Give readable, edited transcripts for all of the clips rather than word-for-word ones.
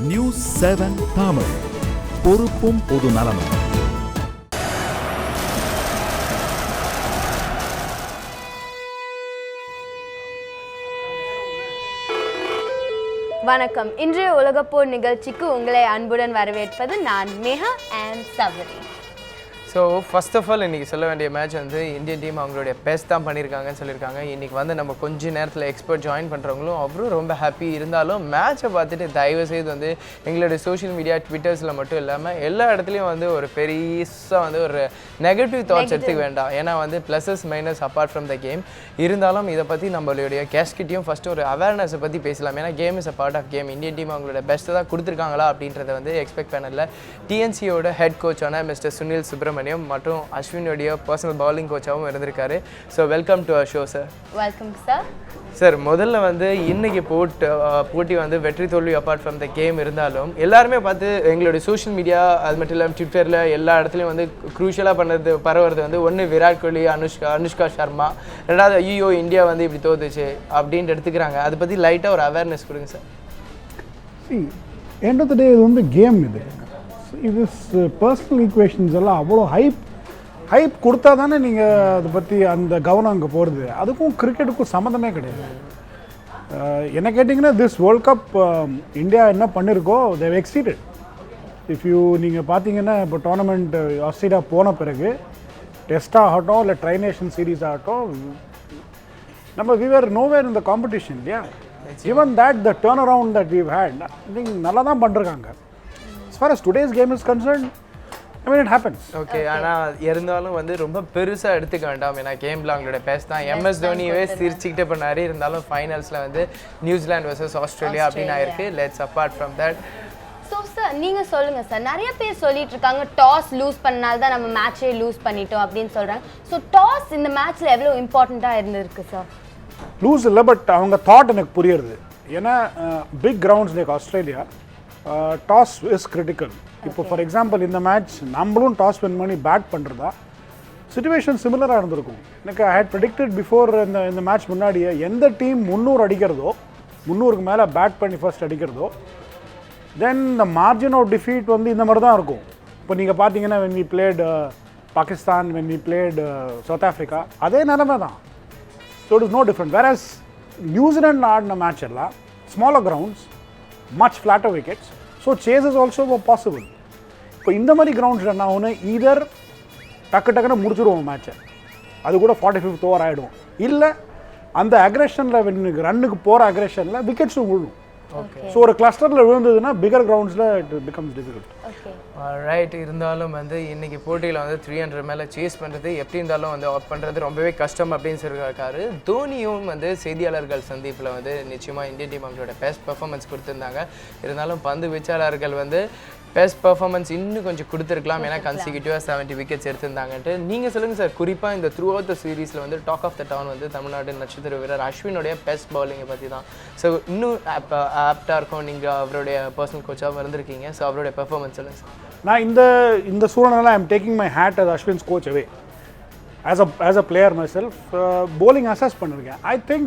News 7 Tamil, பொறுப்பும் பொது நலமும். வணக்கம். இன்றைய உலகப்போர் நிகழ்ச்சிக்கு உங்களை அன்புடன் வரவேற்பது நான் Megha and Savari. So first of all இன்றைக்கி சொல்ல வேண்டிய மேட்ச் வந்து இந்தியன் டீம் அவங்களுடைய பெஸ்ட் தான் பண்ணியிருக்காங்கன்னு சொல்லியிருக்காங்க. இன்றைக்கி வந்து நம்ம கொஞ்ச நேரத்தில் எக்ஸ்பர்ட் ஜாயின் பண்ணுறவங்களும் அவரும் ரொம்ப ஹாப்பி. இருந்தாலும் மேட்சை பார்த்துட்டு தயவுசெய்து வந்து எங்களுடைய சோஷியல் மீடியா ட்விட்டர்ஸில் மட்டும் இல்லாமல் எல்லா இடத்துலையும் வந்து ஒரு பெருசாக வந்து ஒரு நெகட்டிவ் தாட்ஸ் எடுத்துக்க வேண்டாம். ஏன்னா வந்து pluses minus apart from the game. இருந்தாலும் இதை பற்றி நம்மளுடைய கேஸ்கிட்டையும் ஃபஸ்ட்டு ஒரு அவேர்னஸை பற்றி பேசலாம். ஏன்னா game is a part of game. Indian team அவங்களோட பெஸ்ட்டை தான் கொடுத்துருக்காங்களா அப்படின்றத வந்து எக்ஸ்பெக்ட் பண்ணல. டிஎன்சியோட ஹெட் கோச்சான மிஸ்டர் சுனில் சுப்ரமணியம் மற்றும் அஸ்வினுடைய பர்சனல் பவுலிங் கோச்சாகவும் இருந்திருக்காரு. So welcome to our show sir. Welcome sir. Sir, முதல்ல வந்து இன்னைக்கு போட்டி வந்து வெற்றி தோல்வி அப்பார்ட் ஃப்ரம் த கேம் இருந்தாலும் எல்லாருமே பார்த்து எங்களுடைய சோஷியல் மீடியா அது மட்டும் இல்லாமல் ட்விட்டரில் எல்லா இடத்துலையும் வந்து க்ரூஷியலாக பரவுறது வந்து ஒன்று விராட் கோலி, அனுஷ்கா சர்மா, ரெண்டாவது ஐயோ இந்தியா வந்து இப்படி தோத்துச்சு அப்படின்ட்டு எடுத்துக்கிறாங்க. அதை பற்றி லைட்டாக ஒரு அவேர்னஸ் கொடுங்க சார். எண்ட் ஆஃப் த டே இது வந்து கேம். இது பர்சனல் ஈக்குவேஷன்ஸ் எல்லாம் அவ்வளோ ஹைப் கொடுத்தா தானே நீங்கள் அதை பற்றி அந்த கவனம் அங்கே போகிறது. அதுக்கும் கிரிக்கெட்டுக்கும் சம்மந்தமே கிடையாது. என்ன கேட்டிங்கன்னா திஸ் வேர்ல்ட் கப் இந்தியா என்ன பண்ணியிருக்கோ தேவ் எக்ஸீடட். நீங்கள் பார்த்தீங்கன்னா இப்போ டோர்னமெண்ட் ஆஸ்திரேலியா போன பிறகு டெஸ்ட் ஆகட்டும் இல்லை ட்ரைனேஷன் சீரீஸ் ஆகட்டும், நம்ம we were nowhere in the competition இல்லையா. even that the turnaround that we've had, நீங்கள் நல்லா தான் பண்ணிருக்காங்க. as far as today's game is concerned, I mean it happens. Okay, ஆனால் இருந்தாலும் வந்து ரொம்ப பெருசாக எடுத்துக்க வேண்டாம். ஏன்னா கேமில் அவங்களோட பேஸ் தான். எம்எஸ் தோனியவே சிரிச்சுக்கிட்டே பண்ணாரு. இருந்தாலும் ஃபைனல்ஸில் வந்து நியூசிலாந்து வர்சஸ் ஆஸ்திரேலியா அப்படின்னு ஆயிருக்கு. Let's apart from that. So sir நீங்கள் சொல்லுங்கள் சார். நிறைய பேர் சொல்லிட்டு இருக்காங்க டாஸ் லூஸ் பண்ணால் தான் நம்ம மேட்சே லூஸ் பண்ணிட்டோம் அப்படின்னு சொல்கிறாங்க. ஸோ டாஸ் இந்த மேட்ச்சில் எவ்வளோ இம்பார்ட்டண்ட்டாக இருந்திருக்கு சார்? லூஸ் இல்லை, பட் அவங்க தாட் எனக்கு புரியுறது. ஏன்னா big grounds like Australia toss is critical. இப்போ ஃபார் எக்ஸாம்பிள் இந்த மேட்ச் நம்மளும் டாஸ் வின் பண்ணி பேட் பண்ணுறதா சிச்சுவேஷன் சிமிலராக இருந்திருக்கும். எனக்கு ஐ ஹேட் ப்ரெடிக்டட் பிஃபோர் இந்த மேட்ச் முன்னாடியே எந்த டீம் 300 அடிக்கிறதோ, 300க்கு மேலே பேட் பண்ணி ஃபர்ஸ்ட் அடிக்கிறதோ, தென் இந்த மார்ஜின் ஆஃப் டிஃபீட் வந்து இந்த மாதிரி தான் இருக்கும். இப்போ நீங்கள் பார்த்தீங்கன்னா when we played Pakistan, when we played South Africa, அதே நிலைமை தான். So it is no different. Whereas நியூசிலாண்டில் ஆடின மேட்ச் எல்லாம் smaller grounds, much flatter wickets, so chases also possible. இப்போ இந்த மாதிரி கிரவுண்ட்ஸில் என்ன ஆகும்னு ஈதர் டக்குன்னு முடிச்சுடுவோம் மேட்சை, அது கூட 45th ஓவர் ஆகிடும். இல்லை அந்த அக்ரெஷனில் ரன்னுக்கு போகிற அக்ரெஷனில் விக்கெட்ஸும் விழும். ஸோ ஒரு கிளஸ்டரில் விழுந்ததுன்னா பிகர் கிரவுண்ட்ஸில் இட் பிகம்ஸ் டிஃபிகல்ட். ரைட். இருந்தாலும் வந்து இன்றைக்கி போட்டியில் வந்து 300 மேலே சேஸ் பண்ணுறது எப்படி இருந்தாலும் வந்து அவுட் பண்ணுறது ரொம்பவே கஷ்டம் அப்படின்னு சொல்லியிருக்காரு. தோனியும் வந்து செய்தியாளர்கள் சந்திப்பில் வந்து நிச்சயமாக இந்தியன் டீம் அவங்களோட பெஸ்ட் பர்ஃபார்மன்ஸ் கொடுத்துருந்தாங்க. இருந்தாலும் பந்து வீச்சாளர்கள் வந்து பெஸ்ட் பர்ஃபார்மன்ஸ் இன்னும் கொஞ்சம் கொடுத்துருக்கலாம். ஏன்னா கன்சிக்யூட்டிவாக 70 விக்கெட்ஸ் எடுத்திருந்தாங்கன்ட்டு. நீங்கள் சொல்லுங்கள் சார், குறிப்பாக இந்த த்ரூ அவுட் த சீரீஸில் வந்து டாக் ஆஃப் த டவுன் வந்து தமிழ்நாடு நட்சத்திர வீரர் அஸ்வினுடைய பெஸ்ட் பவுலிங்கை பற்றி தான். ஸோ இன்னும் ஆப்டாக இருக்கும். நீங்கள் அவருடைய பர்சனல் கோச்சாகவும் இருந்திருக்கீங்க. ஸோ அவருடைய பெர்ஃபார்மன்ஸ் சொல்லுங்கள் சார். நான் இந்த சூழ்நிலை I am taking my hat as Ashwin's coach away. as a player myself, bowling assess பண்ணிருக்கேன். I think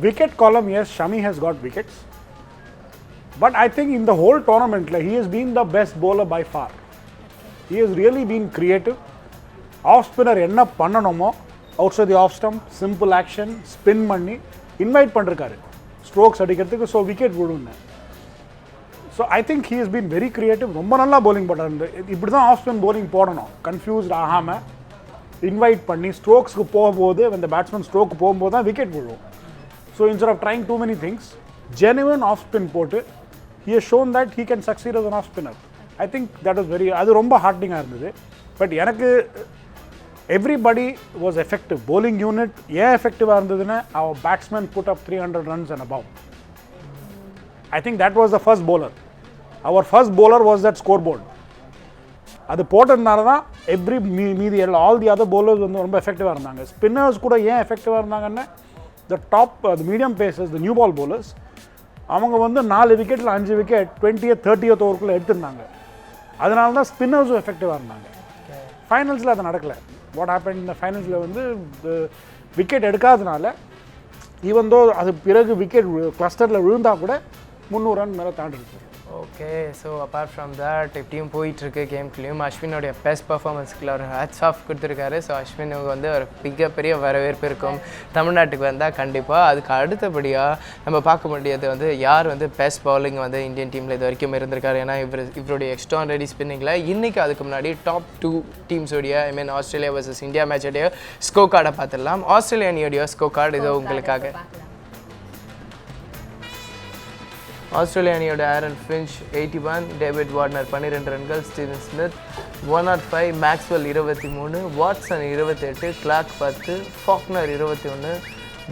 wicket column, yes, Shami has got wickets, but I think in the whole tournament he has been the best bowler by far. He has really been creative. Off spinner என்ன பண்ணணுமோ outside the off stump, simple action, spin பண்ணி invite பண்ணிருக்காரு strokes அடிக்கிறதுக்கு. So wicket விழுன்னு. So I think he has been very creative. ரொம்ப நல்லா bowling போட்டார். இப்படி தான் ஆஃப் ஸ்பின் பவுலிங் போடணும். கன்ஃபியூஸ்ட் ஆகாமல் இன்வைட் பண்ணி ஸ்ட்ரோக்ஸ்க்கு போகும்போது அந்த பேட்ஸ்மேன் ஸ்ட்ரோக்கு போகும்போது தான் விக்கெட் விழுவும். So instead of trying too many things, genuine off spin போட்டு he has shown that he can succeed as an off spinner. I think that was அது ரொம்ப ஹார்ட்டிங்காக இருந்தது. பட் எனக்கு everybody was effective. bowling unit ஏன் எஃபெக்டிவாக இருந்ததுன்னா our batsmen put up 300 runs and above. I think that was the first bowler. Our first bowler was that scoreboard. அது போட்டதுனால தான் மீதி ஆல் தி அதர் bowlers வந்து ரொம்ப எஃபெக்டிவாக இருந்தாங்க. ஸ்பின்னர்ஸ் கூட ஏன் எஃபெக்டிவாக இருந்தாங்கன்னா the top medium pacers, the new ball bowlers, அவங்க வந்து 4 விக்கெட்டில் 5 விக்கெட் 20th 30th ஓவருக்குள்ளே எடுத்திருந்தாங்க. அதனால தான் ஸ்பின்னர்ஸும் எஃபெக்டிவாக இருந்தாங்க. ஃபைனல்ஸில் அது நடக்கலை. வாட் ஹேப்பன் இந்த ஃபைனல்ஸில் வந்து விக்கெட் எடுக்காதனால ஈவன் தோ அது பிறகு விக்கெட் கிளஸ்டரில் விழுந்தால் கூட 300 ரன் மேலே தாண்டி இருக்கு. Okay, so apart from that இப்படியும் போயிட்டுருக்கு கேம்குள்ளேயும் அஸ்வினோடைய பெஸ்ட் பர்ஃபார்மன்ஸ்க்குள்ள ஒரு ஹேட்ஸ் ஆஃப் கொடுத்துருக்காரு. ஸோ அஸ்வினுக்கு வந்து ஒரு மிகப்பெரிய வரவேற்பு இருக்கும் தமிழ்நாட்டுக்கு வந்தால் கண்டிப்பாக. அதுக்கு அடுத்தபடியாக நம்ம பார்க்க வேண்டியது வந்து யார் வந்து பெஸ்ட் பவுலிங் வந்து இந்தியன் டீமில் இது வரைக்கும் இருந்திருக்காரு. ஏன்னா இவருடைய எக்ஸ்ட்ராடனரி ஸ்பின்னிங்கில் இன்றைக்கி அதுக்கு முன்னாடி டாப் 2 டீம்ஸோடைய ஆஸ்திரேலியா வர்சஸ் இந்தியா மேட்சோடைய ஸ்கோர் கார்டை பார்த்துடலாம். ஆஸ்திரேலியா அணியோடைய ஸ்கோர் கார்டு இது உங்களுக்காக. ஆஸ்திரேலியா அணியோட ஆரன் ஃபின்ச் 81, டேவிட் வார்னர் 12 ரன்கள், Steven Smith 105, Maxwell 23, Watson 28, Clarke 10, Faulkner 21,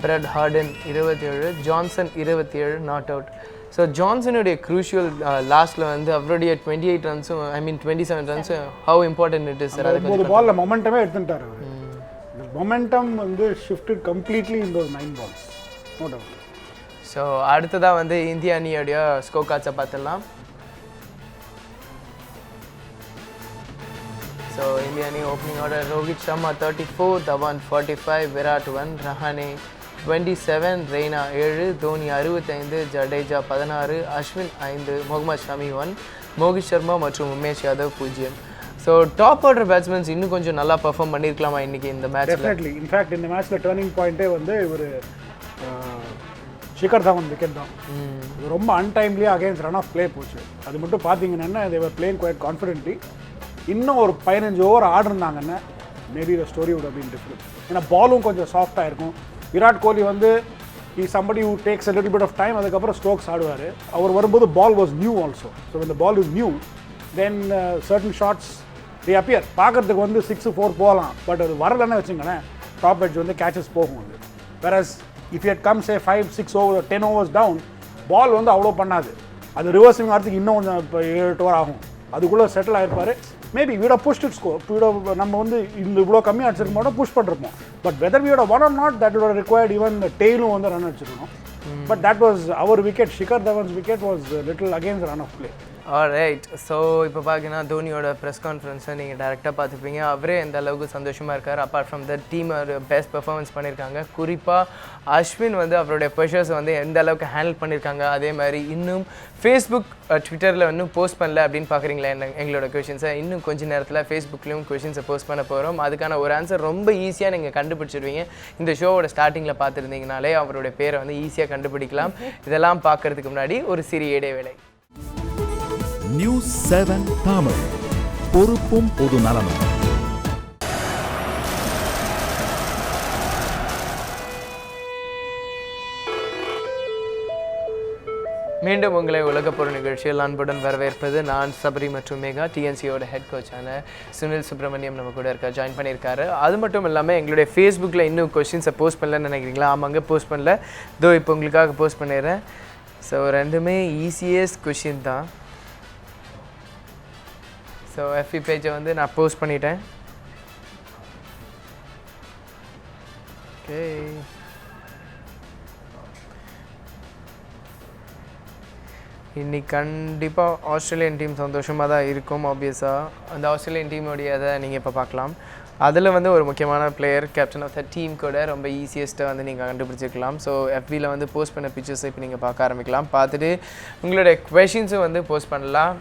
Brad Haddin 27, Johnson 27 not out. So ஜான்சனுடைய க்ரூஷியல் லாஸ்ட்டில் வந்து அவருடைய 28 ரன்ஸும் 27 ரன்ஸும் how important it is sir. அது ஒரு பாலில் மொமெண்டமே எடுத்துட்டார் அவர். இந்த மொமெண்டம் வந்து ஷிஃப்டட் கம்ப்ளீட்லி இந்த ஒரு 9 balls, நோ டவுட். ஸோ அடுத்ததாக வந்து இந்திய அணியோடைய ஸ்கோர் கார்ட்ஸை பார்த்துடலாம். ஸோ இந்திய அணி ஓப்பனிங் ஆர்டர் ரோஹித் சர்மா 34, தவான் 45, விராட் 1, ரஹானே 27, ரெய்னா 7, தோனி 65, ஜடேஜா 16, அஸ்வின் 5, முகமது ஷமி 1, மோகித் சர்மா மற்றும் Umesh Yadav 0. So top order batsmen இன்னும் கொஞ்சம் நல்லா பர்ஃபார்ம் பண்ணியிருக்கலாமா இன்றைக்கி இந்த மேட்ச்? டெஃபினெட்லி. இன்ஃபேக்ட் இந்த மேட்ச்சில் டர்னிங் பாயிண்ட்டே வந்து இவர் ஷிகர் தவன் விக்கெட் தான். இது ரொம்ப அன்டைம்லியாக அகேன்ஸ்ட் ரன் ஆஃப் ப்ளே போச்சு. அது மட்டும் பார்த்தீங்கன்னா தேவர் பிளேயிங் குவைட் கான்ஃபிடென்ட்லி. இன்னும் ஒரு 15 ஓவர் ஆடிருந்தாங்கன்னா maybe the story would have been different. ஏன்னா பாலும் கொஞ்சம் சாஃப்டாக இருக்கும். விராட் கோலி வந்து somebody who takes a little bit of time, அதுக்கப்புறம் ஸ்ட்ரோக்ஸ் ஆடுவார். அவர் வரும்போது ball was new also. So when the ball is new then certain shots they appear. பார்க்கறதுக்கு வந்து 6-4 போகலாம், பட் அது வரலன்னு வச்சுங்களேன் டாப் எட்ஜ் வந்து கேச்சஸ் போகும். அது whereas if you had come say 5-6 over 10 overs down, பால் வந்து அவ்வளோ பண்ணாது. அது ரிவர்ஸிங் ஆகிறதுக்கு இன்னும் கொஞ்சம் இப்போ 7-8 ஓவர் ஆகும். அதுக்குள்ளே செட்டில் ஆகிருப்பார். Maybe we'd pushed it score. நம்ம வந்து இந்த இவ்வளோ கம்மியாக அடிச்சிருக்க மாட்டோம், புஷ் பண்ணிருப்போம். But whether we'd won or not that would required even டெய்லும் வந்து ரன் அடிச்சிருக்கணும். பட் தட் வாஸ் அவர் wicket. Shikhar Dhawan's wicket was little against run of play. Alright. So இப்போ பார்த்தீங்கன்னா தோனியோட ப்ரெஸ் கான்ஃபரன்ஸை நீங்கள் டேரெக்டாக பார்த்துப்பீங்க. அவரே எந்த அளவுக்கு சந்தோஷமாக இருக்கார். அப்பார்ட் ஃப்ரம் த டீம் ஒரு பெஸ்ட் பெர்ஃபார்மன்ஸ் பண்ணியிருக்காங்க. குறிப்பாக அஸ்வின் வந்து அவருடைய ப்ரெஷர்ஸை வந்து எந்த அளவுக்கு ஹேண்டில் பண்ணியிருக்காங்க. அதே மாதிரி இன்னும் ஃபேஸ்புக் ட்விட்டரில் இன்னும் போஸ்ட் பண்ணல அப்படின்னு பார்க்குறீங்களா எங்களோட கொஷின்ஸை? இன்னும் கொஞ்சம் நேரத்தில் ஃபேஸ்புக்லேயும் கொஷின்ஸை போஸ்ட் பண்ண போகிறோம். அதுக்கான ஒரு ஆன்சர் ரொம்ப ஈஸியாக நீங்கள் கண்டுபிடிச்சிடுவீங்க. இந்த ஷோவோட ஸ்டார்டிங்கில் பார்த்துருந்தீங்கனாலே அவருடைய பேரை வந்து ஈஸியாக கண்டுபிடிக்கலாம். இதெல்லாம் பார்க்குறதுக்கு முன்னாடி ஒரு சிறிய இடைவேளை. நியூஸ் 7 தமிழ், பொறுப்பும் பொது நலமும். மீண்டும் உங்களை உலகப்பொருள் நிகழ்ச்சியில் அன்புடன் வரவேற்பது நான் சபரி மற்றும் மேகா. டிஎன்சியோட ஹெட் கோச்சான சுனில் சுப்ரமணியம் நம்ம கூட இருக்க ஜாயின் பண்ணியிருக்காரு. அது மட்டும் இல்லாமல் எங்களுடைய ஃபேஸ்புக்கில் இன்னும் கொஸ்டின்ஸை போஸ்ட் பண்ணலன்னு நினைக்கிறீங்களா? ஆமாங்க, போஸ்ட் பண்ணல. இதோ இப்போ உங்களுக்காக போஸ்ட் பண்ணிடுறேன். ஸோ ரெண்டுமே ஈஸியஸ்ட் கொஷின் தான். ஸோ எஃபி பேஜை வந்து நான் போஸ்ட் பண்ணிட்டேன். ஓகே, இன்னைக்கு கண்டிப்பாக ஆஸ்திரேலியன் டீம் சந்தோஷமாக தான் இருக்கும். ஆப்வியஸாக அந்த ஆஸ்திரேலியன் டீமோடையதை நீங்கள் இப்போ பார்க்கலாம். அதில் வந்து ஒரு முக்கியமான player, captain of the team கூட ரொம்ப ஈஸியஸ்ட்டாக வந்து நீங்கள் கண்டுபிடிச்சிருக்கலாம். ஸோ எஃபியில் வந்து போஸ்ட் பண்ண பிக்சர்ஸை இப்போ நீங்கள் பார்க்க ஆரம்பிக்கலாம். பார்த்துட்டு உங்களுடைய கொஷின்ஸும் வந்து போஸ்ட் பண்ணலாம்.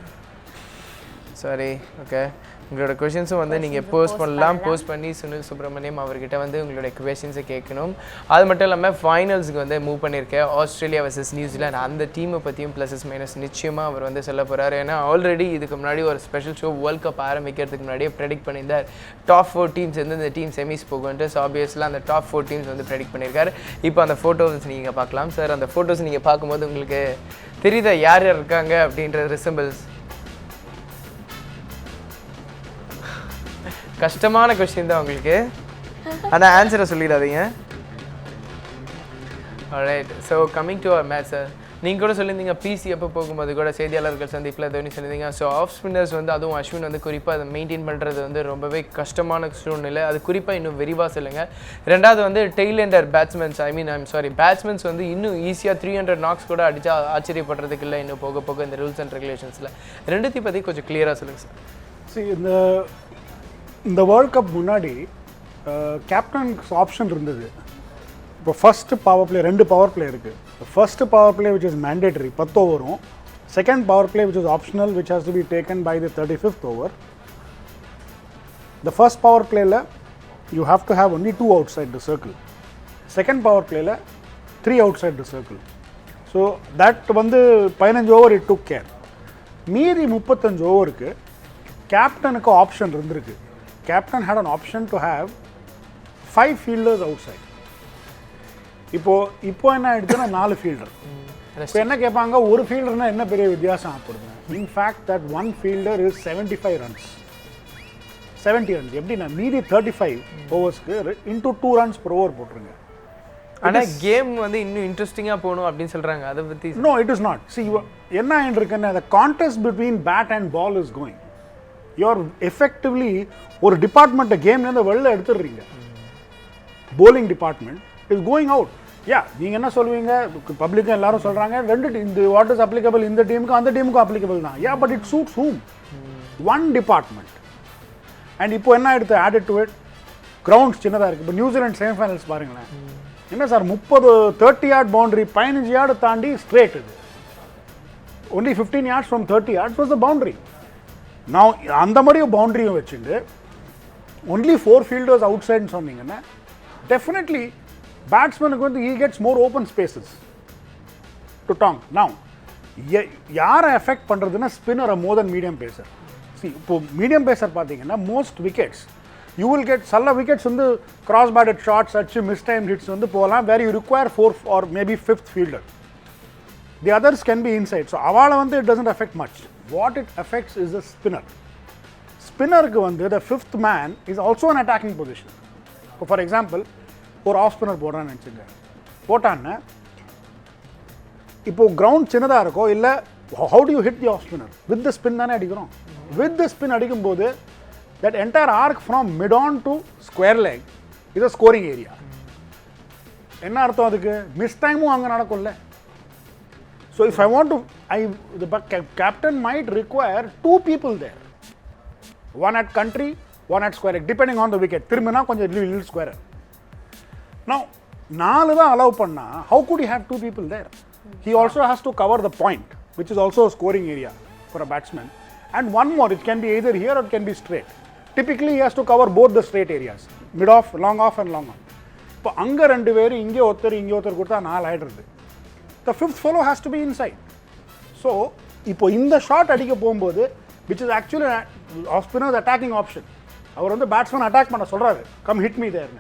சாரி, ஓகே, உங்களோட கொஷின்ஸும் வந்து நீங்கள் போஸ்ட் பண்ணலாம். போஸ்ட் பண்ணி சுனில் சுப்ரமணியம் அவர்கிட்ட வந்து உங்களுடைய கொஷின்ஸை கேட்கணும். அது மட்டும் இல்லாமல் ஃபைனல்ஸுக்கு வந்து மூவ் பண்ணியிருக்கேன் ஆஸ்திரேலியா வர்சஸ் நியூசிலாந்து. அந்த டீமை பற்றியும் ப்ளஸஸ் மைனஸ் நிச்சயமாக அவர் வந்து சொல்ல போகிறார். ஏன்னா ஆல்ரெடி இதுக்கு முன்னாடி ஒரு ஸ்பெஷல் ஷோ வேர்ல்ட் கப் ஆரம்பிக்கிறதுக்கு முன்னாடியே ப்ரெடிக்ட் பண்ணியிருந்தார் டாப் 4 டீம்ஸ் வந்து இந்த டீம் செமிஸ் போகுன்ட்டு. ஸோ ஆப்வியஸ்லாம் அந்த டாப் 4 டீம்ஸ் வந்து ப்ரெடிக்ட் பண்ணியிருக்காரு. இப்போ அந்த ஃபோட்டோஸ் நீங்கள் பார்க்கலாம். சார், அந்த ஃபோட்டோஸ் நீங்கள் பார்க்கும்போது உங்களுக்கு தெரியுதா யார் யார் இருக்காங்க அப்படின்ற ரிசம்பிள்ஸ்? கஷ்டமான கொஸ்டின் தான் உங்களுக்கு, ஆனால் ஆன்சரை சொல்லிடாதீங்க. Alright. So coming to our match sir, நீங்கள் கூட சொல்லியிருந்தீங்க பிசி எப்போ போகும்போது கூட செய்தியாளர்கள் சந்திப்பில் தோனி சொல்லியிருந்தீங்க. ஸோ ஆஃப் ஸ்பின்னர்ஸ் வந்து அதுவும் அஸ்வின் வந்து குறிப்பாக அதை மெயின்டைன் பண்ணுறது வந்து ரொம்பவே கஷ்டமான சூழ்நிலை. அது குறிப்பாக இன்னும் விரிவாக சொல்லுங்கள். ரெண்டாவது வந்து டெய்ல் எண்டர் பேட்ஸ்மென்ஸ், பேட்ஸ்மென்ஸ் வந்து இன்னும் ஈஸியாக 300 நாக்ஸ் கூட அடித்தா ஆச்சரியப்படுறதுக்கு இல்லை இன்னும் போக போக இந்த ரூல்ஸ் அண்ட் ரெகுலேஷன்ஸில். ரெண்டுத்தையும் பற்றி கொஞ்சம் கிளியராக சொல்லுங்கள் சார். சரி, இந்த வேர்ல்ட் கப் முன்னாடி கேப்டன்ஸ் ஆப்ஷன் இருந்தது. இப்போ first power play 2 power play இருக்குது. First power play which is mandatory 10 ஓவரும், second power play which is optional which has to be taken by the 35th over. The first power play la you have to have only 2 outside the circle. Second power play la 3 outside the circle. So that வந்து 15 over it took care. மீதி 35 ஓவருக்கு கேப்டனுக்கு option இருந்திருக்கு. Captain had an option to have 5 fielders outside. இப்போ என்ன ஆயிடுச்சுன்னா 4 fielder. இப்போ என்ன கேட்பாங்க, ஒரு ஃபீல்டர்னா என்ன பெரிய வித்தியாசம் ஆப்படுது? In fact that one fielder is 75 runs. 70 runs. எப்படின்னா மீதி 35 ஓவர்ஸ்க்கு இன்டூ 2 runs per over போட்டுருங்க. ஆனால் கேம் வந்து இன்னும் இன்ட்ரெஸ்டிங்காக போகணும் அப்படின்னு சொல்கிறாங்க. அதை பற்றி no it is not. See என்ன ஆகிட்டுருக்குன்னா the contest between bat and ball is going. You're effectively ஒரு டிபார்ட்மெண்ட்டை கேம்லேருந்து வெளில எடுத்துடுறீங்க. bowling department is going out. நீங்கள் என்ன சொல்லுவீங்க, பப்ளிக்காக எல்லாரும் சொல்கிறாங்க இந்த வாட் இஸ் அப்ளிகபிள் இந்த டீமுக்கும் அந்த டீமுக்கும் அப்ளிகபிள் தான். But it suits whom? One department. And இப்போ என்ன ஆகிடுது, ஆடட் டு இட் கிரவுண்ட்ஸ் சின்னதாக இருக்குது. இப்போ நியூசிலாண்ட் செமிஃபைனல்ஸ் பாருங்களேன், என்ன சார் 30 yard பவுண்டரி 15 yard தாண்டி ஸ்ட்ரேட் இது. Only 15 yards from 30 yards was the boundary. நான் அந்த மாதிரியும் பவுண்டரியும் வச்சுட்டு ஒன்லி 4 fielders outside சொன்னீங்கன்னா டெஃபினெட்லி பேட்ஸ்மேனுக்கு வந்து he gets more open spaces to tonk. Now யாரை எஃபெக்ட் பண்ணுறதுன்னா spinner more than medium pacer. இப்போ மீடியம் பேசர் பார்த்தீங்கன்னா most wickets you will get சில விக்கெட்ஸ் வந்து கிராஸ் பேட்டட் ஷாட்ஸ் அடிச்சு மிஸ் டைம் ஹிட்ஸ் வந்து போகலாம், where you require 4th or maybe 5th fielder. The others can be inside. So அவளை வந்து it doesn't affect much. What it affects is the spinner. ஸ்பின்னருக்கு வந்து the 5th man is also an attacking position. இப்போ for example ஒரு off spinner போடுறான்னு நினச்சிங்க, போட்டான்னா இப்போது ground சின்னதாக இருக்கோ இல்லை, how do you hit the off spinner? With the spin தானே அடிக்கிறோம். With the spin அடிக்கும்போது that entire arc from mid on to square leg is a scoring area. என்ன அர்த்தம் அதுக்கு? மிஸ் டைமும் அங்கே நடக்கும்ல. So if I want to, the captain might require 2 people there. One at country, one at square leg, depending on the wicket. திரும்பினா கொஞ்சம் little square. Now 4 தான் allow பண்ணா, how could he have 2 people there? He also has to cover the point, which is also a scoring area for a batsman. And one more, it can be either here or it can be straight. Typically, he has to cover both the straight areas, mid off and long on. இப்போ அங்கே 2 பேர் இங்கே ஒருத்தர் கொடுத்தா 4 ஆயிடுறது. The 5th fellow has to be inside. So, இப்போ இந்த shot அடிக்க போகும்போது, which is actually off spinner's attacking option. அவர் வந்து பேட்ஸ்மேன் அட்டாக் பண்ண சொல்கிறாரு, come hit me there.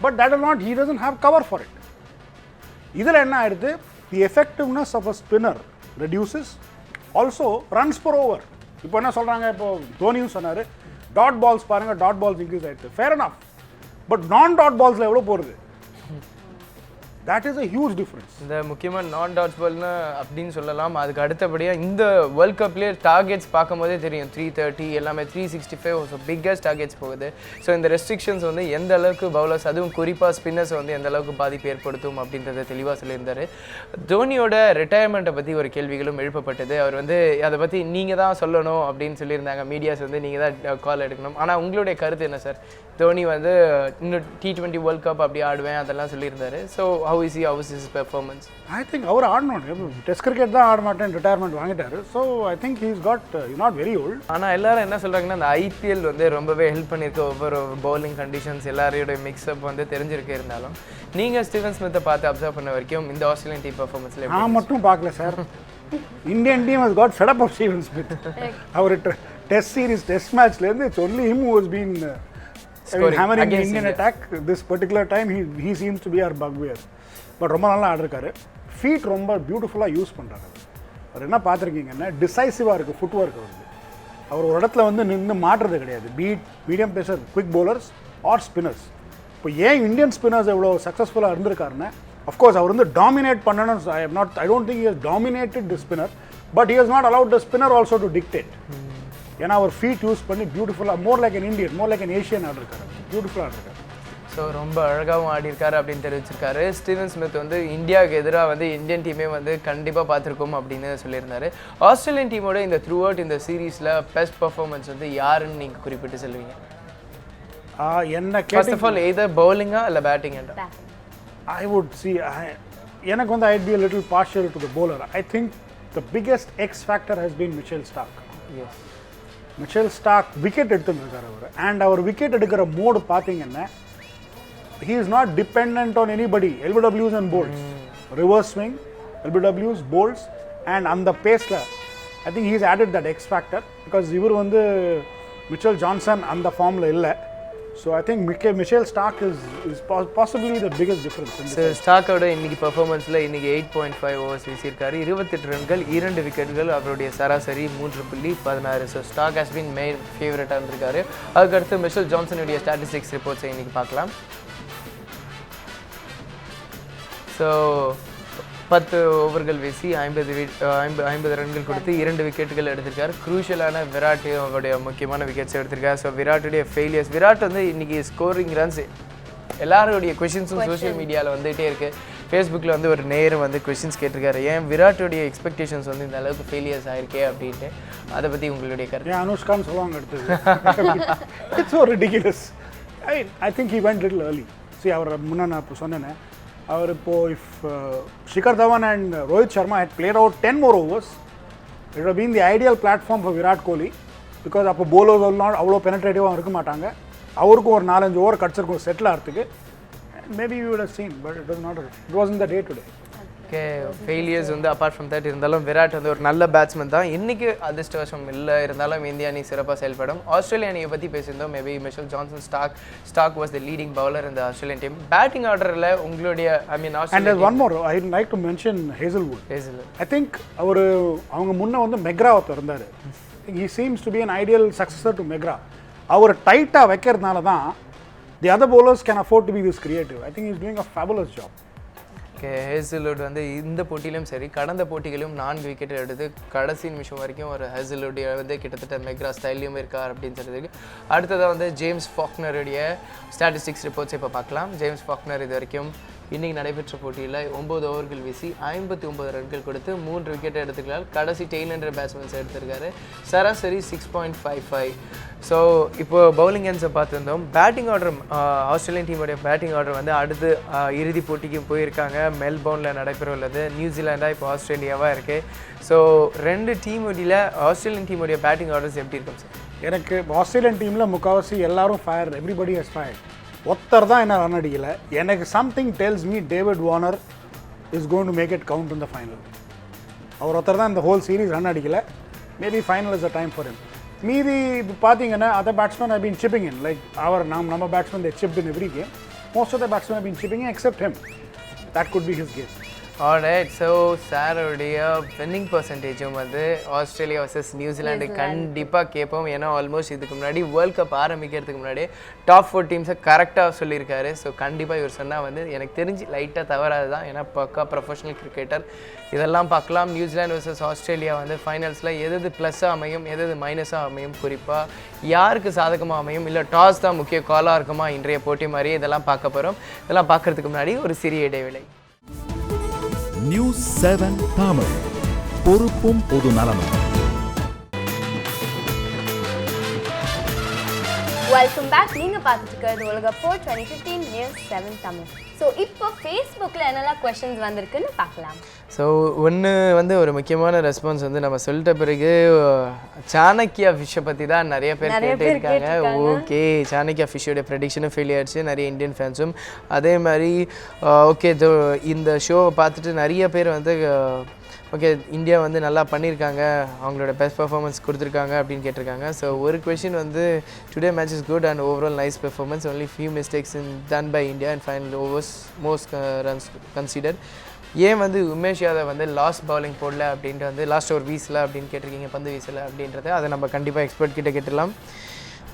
But that is not, he doesn't have cover for it. இதில் என்ன ஆயிடுது, the effectiveness of a spinner reduces, also runs per over. இப்போ என்ன சொல்கிறாங்க, இப்போ தோனியும் சொன்னார் டாட் பால்ஸ் பாருங்கள், டாட் பால்ஸ் இன்க்ரீஸ் ஆகிடுது. Fair enough. பட் நான் டாட் பால்ஸில் எவ்வளோ போகிறது? That is a huge difference. இந்த முக்கியமாக நான் டாட்ஸ் பால்னு அப்படின்னு சொல்லலாம். அதுக்கு அடுத்தபடியாக இந்த வேர்ல்ட் கப்லேயே டார்கெட்ஸ் பார்க்கும் போதே தெரியும், 330 எல்லாமே 365 ஸோ பிக்கஸ்ட் டார்கெட்ஸ் போகுது. ஸோ இந்த ரெஸ்ட்ரிக்ஷன்ஸ் வந்து எந்த அளவுக்கு பவுலர்ஸ், அதுவும் குறிப்பாக ஸ்பின்னர்ஸ் வந்து எந்த அளவுக்கு பாதிப்பு ஏற்படுத்தும் அப்படின்றத தெளிவாக சொல்லியிருந்தார். தோனியோட ரிட்டையர்மெண்ட்டை பற்றி ஒரு கேள்விகளும் எழுப்பப்பட்டது. அவர் வந்து அதை பற்றி நீங்கள் தான் சொல்லணும் அப்படின்னு சொல்லியிருந்தாங்க. மீடியாஸ் வந்து நீங்கள் தான் கால் எடுக்கணும். ஆனால் உங்களுடைய கருத்து என்ன சார்? தோனி வந்து இன்னும் T20 வேர்ல்ட் கப் அப்படி ஆடுவேன் அதெல்லாம் சொல்லியிருந்தாரு. So how is his performance? I think அவர் ஆடணும். டெஸ்ட் கிரிக்கெட் தான் ஆட மாட்டேன், ரிட்டையர்மெண்ட் வாங்கிட்டாரு. So I think he's got not very old. ஆனால் எல்லாரும் என்ன சொல்கிறாங்கன்னா, அந்த IPL வந்து ரொம்பவே ஹெல்ப் பண்ணியிருக்க ஒவ்வொரு பவுலிங் கண்டிஷன்ஸ் எல்லாரோட மிக்ஸ்அப் வந்து தெரிஞ்சிருக்க இருந்தாலும், நீங்கள் ஸ்டீவன் ஸ்மித்தை பார்த்து அப்சர்வ் பண்ண வரைக்கும் இந்த ஆஸ்திரேலியன் டீம் பர்ஃபார்மன்ஸில் நான் மட்டும் பார்க்கல sir. Indian team has got fed up of Steven Smith. அவர் டெஸ்ட் சீரிஸ் டெஸ்ட் மேட்ச்லேருந்து it's only him who has been hammering the Indian attack. This particular time he seems to be our bugbear. But ரொம்ப நல்லா ஆடிருக்காரு. Feet ரொம்ப பியூட்டிஃபுல்லாக use பண்ணுறாரு. அவர் என்ன பார்த்துருக்கீங்கன்னா டிசைசிவாக இருக்குது food work. அவர் ஒரு இடத்துல வந்து நின்று மாட்டுறது கிடையாது. Medium phasor, quick bowlers are spinners. இப்போ ஏன் இந்தியன் ஸ்பின்னர்ஸ் எவ்வளோ சக்ஸஸ்ஃபுல்லாக இருந்திருக்காருன்னா, அஃப்கோர்ஸ் அவர் வந்து டாமினேட் பண்ணணும். I don't think he has dominated the spinner, but he has not allowed the spinner also to dictate. ஏன்னா அவர் ஃபீட் யூஸ் பண்ணி பியூட்டிஃபுல்லாக more like an Indian, more like an Asian ஆடிருக்காரு. பியூட்டிஃபுல்லாக ஆடிருக்காரு. ஸோ ரொம்ப அழகாகவும் ஆடிருக்காரு அப்படின்னு தெரிவிச்சிருக்காரு. ஸ்டீவன் ஸ்மித் வந்து இந்தியாவுக்கு எதிராக வந்து இந்தியன் டீமே வந்து கண்டிப்பாக பார்த்துருக்கோம் அப்படின்னு சொல்லியிருந்தாரு. ஆஸ்திரேலியன் டீமோட இந்த த்ரூ அவுட் இந்த சீரீஸில் பெஸ்ட் பர்ஃபார்மன்ஸ் வந்து யாருன்னு நீங்கள் குறிப்பிட்டு சொல்லுவீங்க? என்ன ஃபர்ஸ்ட் ஆஃப் ஆல் எய்தர் பவுலிங்கா இல்லை பேட்டிங்கா? I would see, எனக்கு வந்து I'd be a little partial to the bowler. I think the biggest X factor has been Mitchell Starc. Yes. Mitchell Starc wicket எடுத்துருக்காரு அவர், and அவர் விக்கெட் எடுக்கிற மோடு பார்த்தீங்கன்னா he is not dependent on anybody. LBWs and bowls, reverse swing, LBWs, bowls, and அந்த பேஸில் I think he's added that X factor because இவர் வந்து Mitchell Johnson அந்த ஃபார்மில் இல்லை. So I think Mitchell Starc is possibly the biggest difference. ஸ்டார்க்கோட இன்னைக்கு பெர்ஃபார்மன்ஸில் இன்னைக்கு 8.5 overs வீசியிருக்காரு, 28 ரன்கள், 2 விக்கெட்டுகள், அவருடைய சராசரி 3.16. So Starc has been main ஃபேவரட்டாக இருந்திருக்காரு. அதுக்கடுத்து மிச்சல் ஜான்சனுடைய ஸ்டாட்டிஸ்டிக்ஸ் ரிப்போர்ட்ஸை இன்னைக்கு பார்க்கலாம். ஸோ 10 ஓவர்கள் வீசி 50 ரன்கள் கொடுத்து 2 விக்கெட்டுகள் எடுத்திருக்காரு. குரூஷியலான விராட் அவருடைய முக்கியமான விக்கெட்ஸ் எடுத்திருக்காரு. ஸோ விராட்டுடைய ஃபெயிலியர்ஸ், விராட் வந்து இன்னைக்கு ஸ்கோரிங் ரன்ஸ் எல்லாருடைய கொஷின்ஸும் சோஷியல் மீடியாவில் வந்துகிட்டே இருக்குது. ஃபேஸ்புக்கில் வந்து ஒரு நேரம் வந்து கொஷின்ஸ் கேட்டிருக்காரு, ஏன் விராட்டுடைய எக்ஸ்பெக்டேஷன்ஸ் வந்து இந்த அளவுக்கு ஃபெயிலியர்ஸ் ஆயிருக்கே அப்படின்ட்டு. அதை பற்றி உங்களுடைய கருத்து? அனுஷ்கான்னு சொல்லுவாங்க அடுத்தது. It's so ridiculous. I think he went little early. See, அவர் முன்னே நான் இப்போ சொன்னேன், அவர் இப்போது if Shikhar Dhawan and Rohit Sharma had played out 10 more overs, it would have been the ideal platform for Virat Kohli, because அப்போ bowlers எல்லாம் அவ்வளோ பெனட்ரேட்டிவாக இருக்க மாட்டாங்க, அவருக்கும் ஒரு 4-5 ஓவர் கிடச்சிருக்கும் செட்டில் ஆகிறதுக்கு. Maybe you would have seen, but it wasn't the day today. Okay, failures வந்து அப்பார்ட் ஃப்ரம் தட் இருந்தாலும் விராட் வந்து ஒரு நல்ல பேட்ஸ்மேன் தான். இன்றைக்கி அதிர்ஷ்டவசம் இல்லை, இருந்தாலும் இந்திய அணி சிறப்பாக செயல்படும். ஆஸ்திரேலியா அணியை பற்றி பேசியிருந்தோம். Maybe Mitchell Johnson Starc was the leading bowler இந்த ஆஸ்திரேலியன் டீம். பேட்டிங் ஆர்டரில் உங்களுடைய And there's one more, I'd like to mention Hazelwood. I think அவங்க முன்னே வந்து மெக்ரா ஒருத்தர் இருந்தார். He seems to be an ideal successor to McGrath. அவர் டைட்டாக வைக்கிறதுனால தான் the other bowlers can afford to be this creative. I think he's doing a fabulous job. Okay, Hazlewood வந்து இந்த போட்டியிலும் சரி, கடந்த போட்டிகளிலும் 4 விக்கெட் எடுத்து கடைசி நிமிஷம் வரைக்கும் ஒரு ஹேசல்வுட் வந்து கிட்டத்தட்ட மெக்ரா ஸ்டைல்லையும் இருக்கார் அப்படின்னு சொல்லியிருக்கு. அடுத்ததாக வந்து ஜேம்ஸ் ஃபாக்னருடைய ஸ்டாட்டிஸ்டிக்ஸ் ரிப்போர்ட்ஸ் இப்போ பார்க்கலாம். ஜேம்ஸ் ஃபாக்னர் இது வரைக்கும் இன்றைக்கி நடைபெற்ற போட்டியில் 9 ஓவர்கள் வீசி 59 ரன்கள் கொடுத்து 3 விக்கெட் எடுத்துக்கிறார். கடைசி டெய்ல் ஹண்டர் பேட்ஸ்மேன்ஸ் எடுத்திருக்காரு. சராசரி 6.55. ஸோ இப்போ பவுலிங் எண்ட்ஸை பார்த்துருந்தோம். பேட்டிங் ஆர்டர், ஆஸ்திரேலியன் டீமுடைய பேட்டிங் ஆர்டர் வந்து அடுத்து இறுதிப் போட்டிக்கு போயிருக்காங்க. மெல்போர்னில் நடைபெற உள்ளது. நியூசிலாண்டாக இப்போ ஆஸ்திரேலியாவாக இருக்குது. ஸோ 2 டீமுடைய ஆஸ்திரேலியன் டீமுடைய பேட்டிங் ஆர்டர்ஸ் எப்படி இருக்கும் சார்? எனக்கு ஆஸ்திரேலியன் டீமில் முக்கால்வாசி எல்லாரும் ஃபயர், எவ்ரிபடி ஹஸ் ஃபயர். ஒருத்தர் தான் என்ன ரன் அடிக்கல. எனக்கு something tells me David Warner is going to make it count in the final. அவர் ஒருத்தர் தான் இந்த ஹோல் சீரீஸ் ரன் அடிக்கல. Maybe final is a time for him. மீதி இப்போ பார்த்தீங்கன்னா other batsman have been chipping in, like நம்ம batsman they chipped in every game. Most of the batsman have been chipping in except him. That could be his game. Alright. So சாரோடைய winning பர்சன்டேஜும் வந்து Australia versus New Zealand கண்டிப்பாக கேட்போம். ஏன்னா almost இதுக்கு முன்னாடி world cup ஆரம்பிக்கிறதுக்கு முன்னாடி டாப் 4 டீம்ஸை கரெக்டாக சொல்லியிருக்காரு. ஸோ கண்டிப்பாக இவர் சொன்னால் வந்து எனக்கு தெரிஞ்சு லைட்டாக தவறாது தான், ஏன்னா பக்கா ப்ரொஃபஷனல் கிரிக்கெட்டர். இதெல்லாம் பார்க்கலாம். நியூசிலாந்து வர்சஸ் ஆஸ்திரேலியா வந்து ஃபைனல்ஸில் எது ப்ளஸ்ஸாக அமையும், எது மைனஸாக அமையும், குறிப்பாக யாருக்கு சாதகமாக அமையும், இல்லை டாஸ் தான் முக்கிய காலாக இருக்குமா இன்றைய போட்டி மாதிரி, இதெல்லாம் பார்க்க போகிறோம். இதெல்லாம் பார்க்குறதுக்கு முன்னாடி ஒரு சிறிய இடைவேளை. நியூஸ் 7 தமிழ், பொறுப்பும் பொது நலமும். Welcome back. நீங்கள் பார்த்துட்டு இருக்கிறது உலக போர் 2015 நியூஸ் 7 தமிழ். ஸோ இப்போ ஃபேஸ்புக்கில் என்னெல்லாம் கொஸ்டின்ஸ் வந்திருக்குன்னு பார்க்கலாம். ஸோ ஒன்று வந்து ஒரு முக்கியமான ரெஸ்பான்ஸ் வந்து நம்ம சொல்லிட்ட பிறகு சாணக்கியா ஃபிஷ்ஷை பற்றி தான் நிறைய பேர் கேட்டிருக்காங்க. ஓகே, சாணக்கியா ஃபிஷ்ஷோட ப்ரெடிக்ஷனும் ஃபெயில் ஆயிடுச்சு நிறைய இந்தியன் ஃபேன்ஸும். அதே மாதிரி ஓகே, இந்த ஷோவை பார்த்துட்டு நிறைய பேர் வந்து ஓகே இந்தியா வந்து நல்லா பண்ணியிருக்காங்க, அவங்களோட பெஸ்ட் பர்ஃபார்மன்ஸ் கொடுத்துருக்காங்க அப்படின்னு கேட்டிருக்காங்க. ஸோ ஒரு கொஷின் வந்து today match is good and overall nice performance, only few mistakes in done by India and final overs most runs consider. ஏன் வந்து உமேஷ் யாதவ் வந்து லாஸ்ட் பவுலிங் போடல அப்படின்ட்டு வந்து லாஸ்ட் ஓவர் வீசல அப்படின்னு கேட்டிருக்கீங்க, பந்து வீசலை அப்படின்றத அதை நம்ம கண்டிப்பாக எக்ஸ்பர்ட் கிட்ட கேட்டுடலாம்.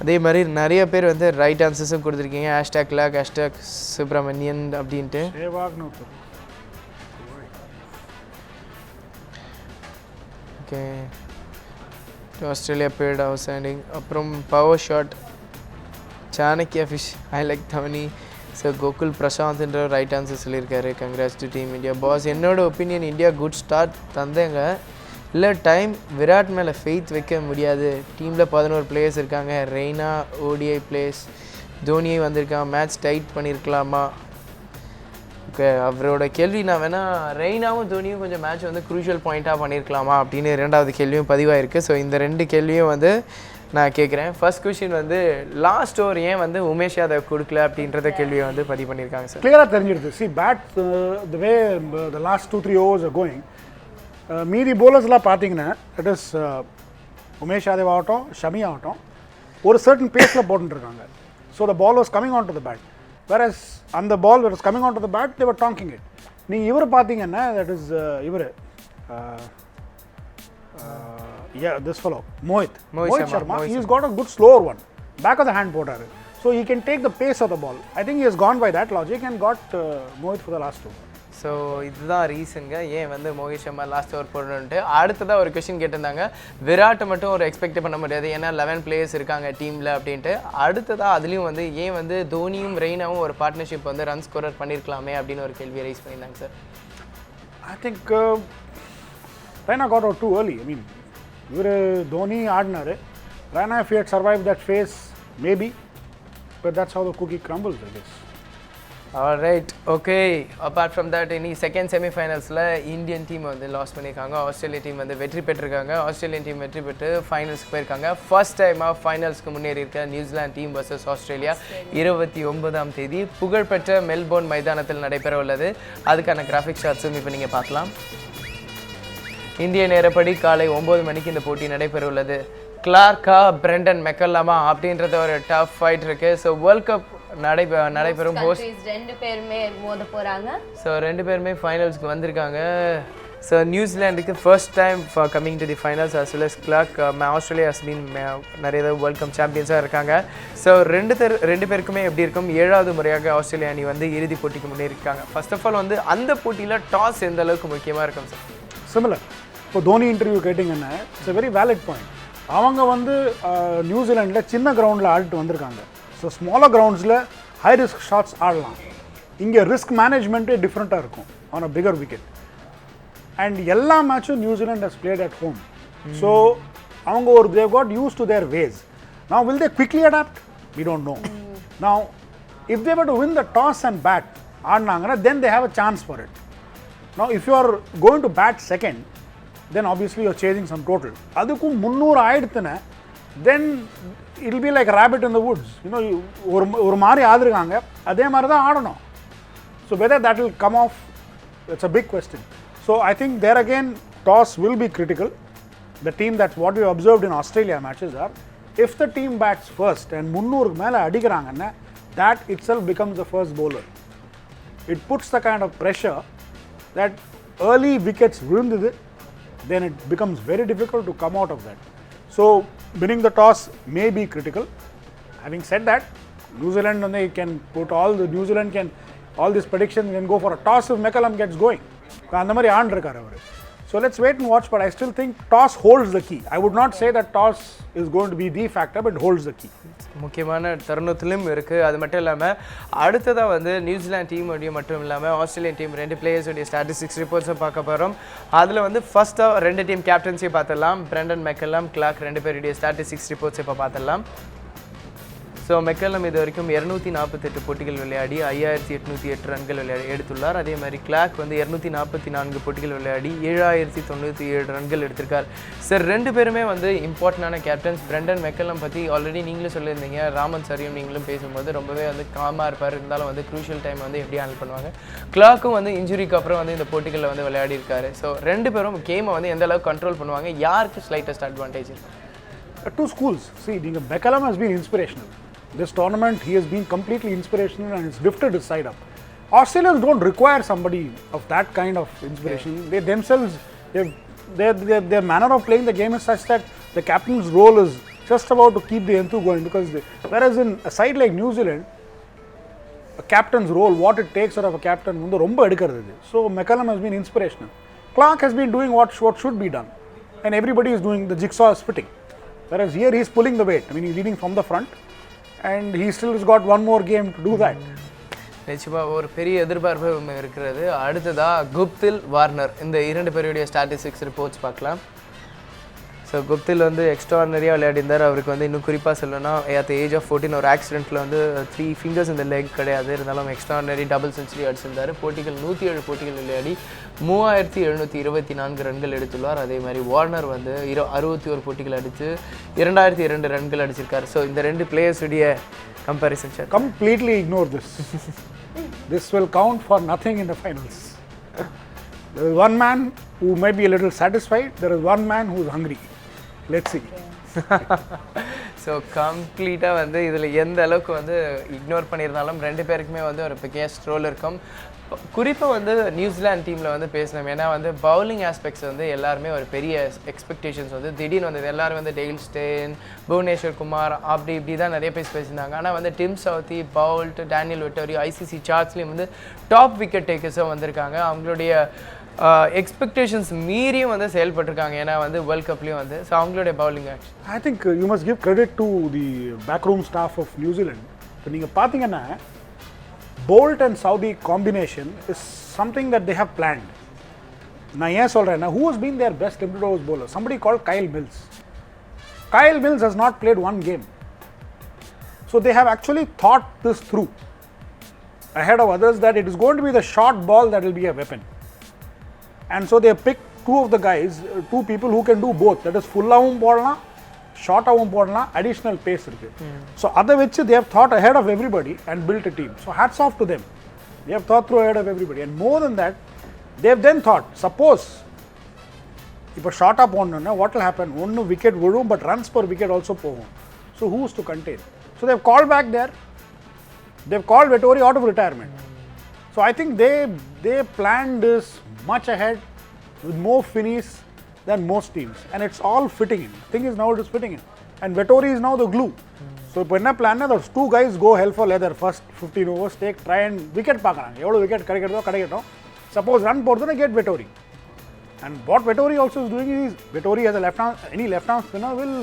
அதே மாதிரி நிறைய பேர் வந்து ரைட் ஆன்சர்ஸும் கொடுத்துருக்கீங்க. ஹேஷ்டாக் லாக், ஹேஷ்டாக் சுப்ரமணியன் அப்படின்ட்டு. Okay, Australia bird outstanding. அப்புறம் power shot, Chanakya fish, I like தவனி. ஸோ கோகுல் பிரசாந்த்ன்ற ரைட் ஆன்சர் சொல்லியிருக்காரு. Congrats to team India. Boss, என்னோட ஒப்பீனியன் இந்தியா குட் ஸ்டார்ட் தந்தேங்க, இல்லை டைம் விராட் மேலே ஃபெய்த் வைக்க முடியாது. டீமில் 11 பிளேயர்ஸ் இருக்காங்க. ரெய்னா ஓடிஐ பிளேயர்ஸ், தோனியை வந்திருக்கான், மேட்ச் டைட் பண்ணியிருக்கலாமா? ஓகே, அவரோட கேள்வி நான் வேணால் ரெய்னாவும் தோனியும் கொஞ்சம் மேட்ச் வந்து குரூஷியல் பாயிண்ட்டாக பண்ணியிருக்கலாமா அப்படின்னு 2வது கேள்வியும் பதிவாயிருக்கு. ஸோ இந்த 2 கேள்வியும் வந்து நான் கேட்குறேன். ஃபர்ஸ்ட் கொஸ்டின் வந்து லாஸ்ட் ஓவர் ஏன் வந்து உமேஷ் யாதவ் கொடுக்கல அப்படின்றத கேள்வியை வந்து பதிவு பண்ணியிருக்காங்க சார். கிளியராக தெரிஞ்சிடுது. See bat the way the last 2-3 overs are going, மீதி bowlersலாம் பார்த்தீங்கன்னா இட் இஸ் உமேஷ் யாதவ் ஆகட்டும் ஷமி ஆகட்டும் ஒரு சர்டன் பேஸில் போட்டுருக்காங்க. So the ball was coming on to the bat, whereas அந்த பால் was coming on to the bat, they were tonking it. நீங்கள் இவர் பார்த்தீங்கன்னா தட் இஸ் இவர் this fellow Mohit Sharma, he's got a good slower one, back of the hand போட்டாரு. So he can take the pace of the ball. I think he has gone by that logic and got Mohit for the last over. So இதுதான் ரீசனுங்க ஏன் வந்து Mohit Sharma last over போடணுன்ட்டு. அடுத்ததாக ஒரு question கேட்டிருந்தாங்க, விராட்டை மட்டும் ஒரு expect பண்ண முடியாது ஏன்னா 11 players இருக்காங்க டீமில் அப்படின்ட்டு. அடுத்ததாக அதுலேயும் வந்து ஏன் வந்து தோனியும் ரெய்னாவும் ஒரு பார்ட்னர்ஷிப் வந்து ரன் ஸ்கோரர் பண்ணியிருக்கலாமே அப்படின்னு ஒரு கேள்வியை ரைஸ் பண்ணியிருந்தாங்க sir. I think Raina got out too early. I mean, இவர் தோனி ஆடினார். Raina, if he had survived that phase, maybe, but that's how the cookie crumbles, I guess. Right, okay. Apart from that இன்னைக்கு second செமிஃபைனல்ஸில் Indian team வந்து loss பண்ணியிருக்காங்க. Australia team வந்து வெற்றி பெற்றிருக்காங்க. Australian team வெற்றி பெற்று ஃபைனல்ஸ்க்கு போயிருக்காங்க. ஃபர்ஸ்ட் டைமாக ஃபைனல்ஸ்க்கு முன்னேறி இருக்க நியூசிலாந்து டீம் வர்சஸ் ஆஸ்திரேலியா 29ஆம் தேதி புகழ்பெற்ற மெல்போர்ன் மைதானத்தில் நடைபெற உள்ளது. அதுக்கான கிராஃபிக் ஷாட்ஸும் இப்போ நீங்கள் பார்க்கலாம். இந்திய நேரப்படி காலை 9 மணிக்கு இந்த போட்டி நடைபெற உள்ளது. கிளார்க்கா பிரெண்டன் மெக்கல்லாமா அப்படின்றது ஒரு டஃப் ஃபைட் இருக்குது. ஸோ வேர்ல்ட் கப் நடைபெறும் ஹோஸ்ட் 2 பேருமே மோத போகிறாங்க. ஸோ 2 பேருமே ஃபைனல்ஸ்க்கு வந்திருக்காங்க. ஸோ நியூசிலாண்டுக்கு first time for coming to the finals as well as Clarke. Australia has been நிறைய வேர்ல்ட் கப் சாம்பியன்ஸாக இருக்காங்க. ஸோ ரெண்டு பேருக்குமே எப்படி இருக்கும், 7வது முறையாக ஆஸ்திரேலியா அணி வந்து இறுதிப் போட்டிக்கு முன்னேறியிருக்காங்க. ஃபர்ஸ்ட் ஆஃப் ஆல் வந்து அந்த போட்டியில் டாஸ் எந்த அளவுக்கு முக்கியமாக இருக்கும் சார்? சிமிலர். இப்போ தோனி இன்டர்வியூ கேட்டிங்கன்னா it's a very valid point. அவங்க வந்து நியூசிலாண்டில் சின்ன கிரவுண்டில் ஆடிட்டு வந்திருக்காங்க. ஸோ ஸ்மாலர் கிரவுண்ட்ஸில் ஹை ரிஸ்க் ஷாட்ஸ் ஆடலாம். இங்கே ரிஸ்க் மேனேஜ்மெண்ட்டே டிஃப்ரெண்ட்டாக இருக்கும் on a bigger wicket. And எல்லா மேட்சும் New Zealand has played at home. So அவங்க ஒரு they've got used to their ways. Now will they quickly adapt? We don't know. Now if they were to win the toss and bad ஆடினாங்கன்னா then they have a chance for it. Now if you are going to bat second, then obviously you're chasing some total. அதுக்கும் 300 ஆயிடுத்துனா then it will be like a rabbit in the woods. You know, ஒரு மாதிரி ஆடுறாங்க, அதே மாதிரி தான் ஆடணும். So whether that will come off, it's a big question. So I think there again toss will be critical. The team, that's what we observed in Australia matches are, if the team bats first and 300 மேல அடிக்கிறாங்கன்னா that itself becomes the first bowler. It puts the kind of pressure that early wickets விழுந்தது, then it becomes very difficult to come out of that. So winning the toss may be critical. Having said that, New Zealand and they can put all these predictions can go for a toss if McCallum gets going. அந்த மாதிரி ஆண்டிருக்காரு அவர். So let's wait and watch, but I still think toss holds the key. I would not say that toss is going to be the factor, but it holds the key. முக்கியமான தருணத்திலும் இருக்குது. அது மட்டும் இல்லாமல் அடுத்ததாக வந்து New Zealand team மட்டும் இல்லாமல் Australian team 2 பிளேயர்ஸுடைய statistics ரிப்போர்ட்ஸை பார்க்க போகிறோம். அதில் வந்து ஃபர்ஸ்ட்டாக 2 டீம் கேப்டன்ஸையும் பார்த்துடலாம். பிரெண்டன் மெக்கல்லம், கிளார்க் 2 பேருடைய ஸ்டாட்டிஸ்டிக்ஸ் ரிப்போர்ட்ஸ் இப்போ பார்த்துடலாம். ஸோ மெக்கல்லம் இது வரைக்கும் 248 போட்டிகள் விளையாடி 5808 ரன்கள் எடுத்துள்ளார். அதே மாதிரி கிளார்க் வந்து 244 போட்டிகள் விளையாடி 7097 ரன்கள் எடுத்திருக்கார். சார் 2 பேருமே வந்து இம்பார்ட்டண்டான கேப்டன்ஸ். பிரெண்டன் மெக்கல்லம் பற்றி ஆல்ரெடி நீங்களும் சொல்லியிருந்தீங்க, ராமன் சரியும் நீங்களும் பேசும்போது ரொம்பவே வந்து காமாக இருப்பார். இருந்தாலும் வந்து க்ரூஷியல் டைம் வந்து எப்படி ஹேண்டில் பண்ணுவாங்க. கிளார்க்கும் வந்து இன்ஜுரிக்கு அப்புறம் வந்து இந்த போட்டிகளில் வந்து விளையாடி இருக்காரு. ஸோ 2 பேரும் கேமை வந்து எந்த அளவுக்கு கண்ட்ரோல் பண்ணுவாங்க, யாருக்கு slightest advantage? 2 schools. See, McCallum has been inspirational. This tournament, he has been completely inspirational and has lifted his side up. Australians don't require somebody of that kind of inspiration. They themselves, their manner of playing the game is such that the captain's role is just about to keep the enthu going. Because whereas in a side like New Zealand, a captain's role, what it takes out of a captain, romba edukkuradhu. So McCallum has been inspirational. Clark has been doing what should be done, and everybody is doing, the jigsaw is fitting. Whereas here he is pulling the weight. I mean, he's leading from the front. And he still has got one more game to do that. நிச்சயமாக ஒரு பெரிய எதிர்பார்ப்பு இருக்கிறது. அடுத்ததாக Guptill, Warner இந்த 2 பேருடைய statistics reports பார்க்கலாம். So Guptill வந்து எக்ஸ்ட்ரானரியாக விளையாடிருந்தார். அவருக்கு வந்து இன்னும் குறிப்பாக சொல்லணும்னா at the age of 14 ஒரு ஆக்சிடென்ட்டில் வந்து 3 fingers இந்த லெக் கிடையாது, இருந்தாலும் எக்ஸ்ட்ரானரி டபுள் செஞ்சுரி அடிச்சிருந்தார். போட்டிகள் 107 போட்டிகள் விளையாடி 3724 ரன்கள் எடுத்துள்ளார். அதே மாதிரி வார்னர் வந்து 61 போட்டிகள் அடித்து 2002 ரன்கள் அடிச்சிருக்காரு. ஸோ இந்த ரெண்டு பிளேயர்ஸுடைய comparison sir. Completely ignore this. This will count for nothing in the finals. There is one man who may be a little satisfied. There is one man who is hungry. Let's see. So கம்ப்ளீட்டாக வந்து இதில் எந்த அளவுக்கு வந்து ignore பண்ணியிருந்தாலும் ரெண்டு பேருக்குமே வந்து ஒரு பிகெஸ்ட் ரோல் இருக்கும். குறிப்பாக வந்து நியூசிலாந்து டீமில் வந்து பேசினோம். ஏன்னா வந்து பவுலிங் ஆஸ்பெக்ட்ஸ் வந்து எல்லாருமே ஒரு பெரிய எக்ஸ்பெக்டேஷன்ஸ் வந்து திடீர்னு வந்தது. எல்லோரும் வந்து டெய்ல் ஸ்டேன், புவனேஸ்வர் குமார் அப்படி இப்படி தான் நிறைய பேர் பேசியிருந்தாங்க. ஆனால் வந்து Tim Southee, Boult, Daniel Vettori ICC சார்ட்ஸ்லேயும் வந்து டாப் விக்கெட் டேக்கர்ஸும் வந்திருக்காங்க. அவங்களுடைய எக்ஸ்பெக்டேஷன்ஸ் மீறியும் வந்து செயல்பட்டிருக்காங்க. ஏன்னா வந்து வேர்ல்ட் கப்லேயும் வந்து ஸோ அவங்களுடைய bowling action I think you must give credit to the backroom staff of New Zealand. இப்போ நீங்கள் பார்த்தீங்கன்னா Bolt and Saudi combination is something that they have planned. நான் ஏன் சொல்கிறேன்னா who has been their best limited overs bowler? Somebody called Kyle Mills. Kyle Mills has not played one game. So they have actually thought this through ahead of others that it is going to be the short ball that will be a weapon. And so they picked two of the guys, two people who can do both. That is full-avum போடலாம், ஷார்ட்டாகவும் போடலாம், additional pace இருக்குது. So அதை வச்சு they have thought ahead of everybody and built a team. So hats off to them. They have thought through ahead of everybody. And more than that, they have then thought, suppose இப்போ ஷார்ட்டாக போடணுன்னா what will happen? ஒன்று wicket விழும், but runs per wicket also போகும். So who is to contain? So they have called back there. They have called Vettori out of retirement. So I think they planned this much ahead with more finish than most teams, and it's all fitting in. The thing is now it is fitting in, and Vettori is now the glue. So when I plan those two guys go hell for leather first 15 overs, try and wicket paakறாங்க. எவ்வளவு wicket கிடைக்கட்டும். Suppose run போடுதுன்னா get Vettori. And what Vettori also is doing is Vettori as a left arm, any left arm spinner will,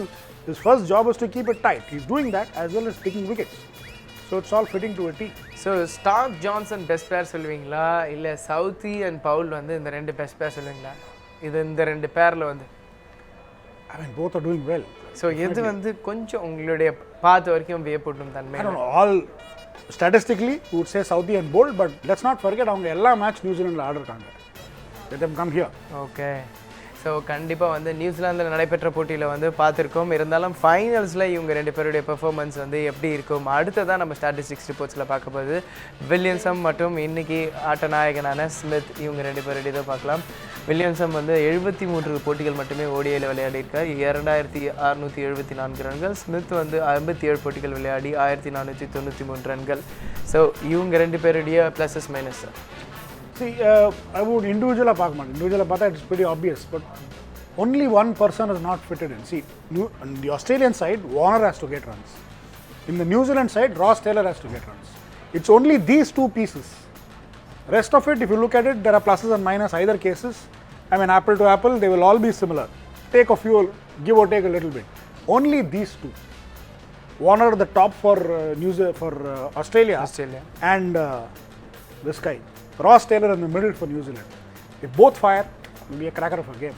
his first job is to keep it tight. He's doing that as well as picking wickets. So it's all fitting to a T. So Starc Johnson best pair சொல்லுவீங்களா, இல்லை Southee and Pavul வந்து இந்த ரெண்டு best pair சொல்லுவீங்களா? இது இந்த ரெண்டு பேரில் வந்து I mean both are doing well. So எது வந்து கொஞ்சம் உங்களுடைய பார்த்த வரைக்கும் வியப்பூட்டும் தன்மை? I don't know, all statistically we would say Saudi and Bolt, but let's not forget அவங்க எல்லா மேட்ச் நியூசிலாண்டில் ஆடிருக்காங்க. Let them come here. Okay. So கண்டிப்பாக வந்து நியூசிலாந்தில் நடைபெற்ற போட்டியில் வந்து பார்த்துருக்கோம். இருந்தாலும் ஃபைனல்ஸில் இவங்க ரெண்டு பேருடைய பெர்ஃபார்மன்ஸ் வந்து எப்படி இருக்கும் அடுத்ததான் நம்ம ஸ்டாட்டிஸ்டிக்ஸ் ரிப்போர்ட்ஸில் பார்க்க போகுது. வில்லியம்சன் மற்றும் இன்னைக்கு ஆட்டநாயகனான ஸ்மித் இவங்க ரெண்டு பேருடைய இதை பார்க்கலாம். வில்லியம்சன் வந்து 73 போட்டிகள் மட்டுமே ஓடிஐயில் விளையாடியிருக்கார், 2674 ரன்கள். ஸ்மித் வந்து 57 போட்டிகள் விளையாடி 1493 ரன்கள். ஸோ இவங்க ரெண்டு பேருடைய pluses minus. See, I would individually பார்க்க மாட்டேன். Individually பார்த்தா it's pretty obvious, but only one person is not fitted in. See, on the Australian side, Warner has to get runs. In the New Zealand side, Ross Taylor has to get runs. It's only these two pieces. Rest of it, if you look at it, there are pluses and minuses either cases. I mean, apple to apple, they will all be similar. Take a few, give or take a little bit. Only these two. Warner the top for Australia, and this guy. Ross Taylor in the middle for New Zealand. If both fire, it will be a cracker of a game.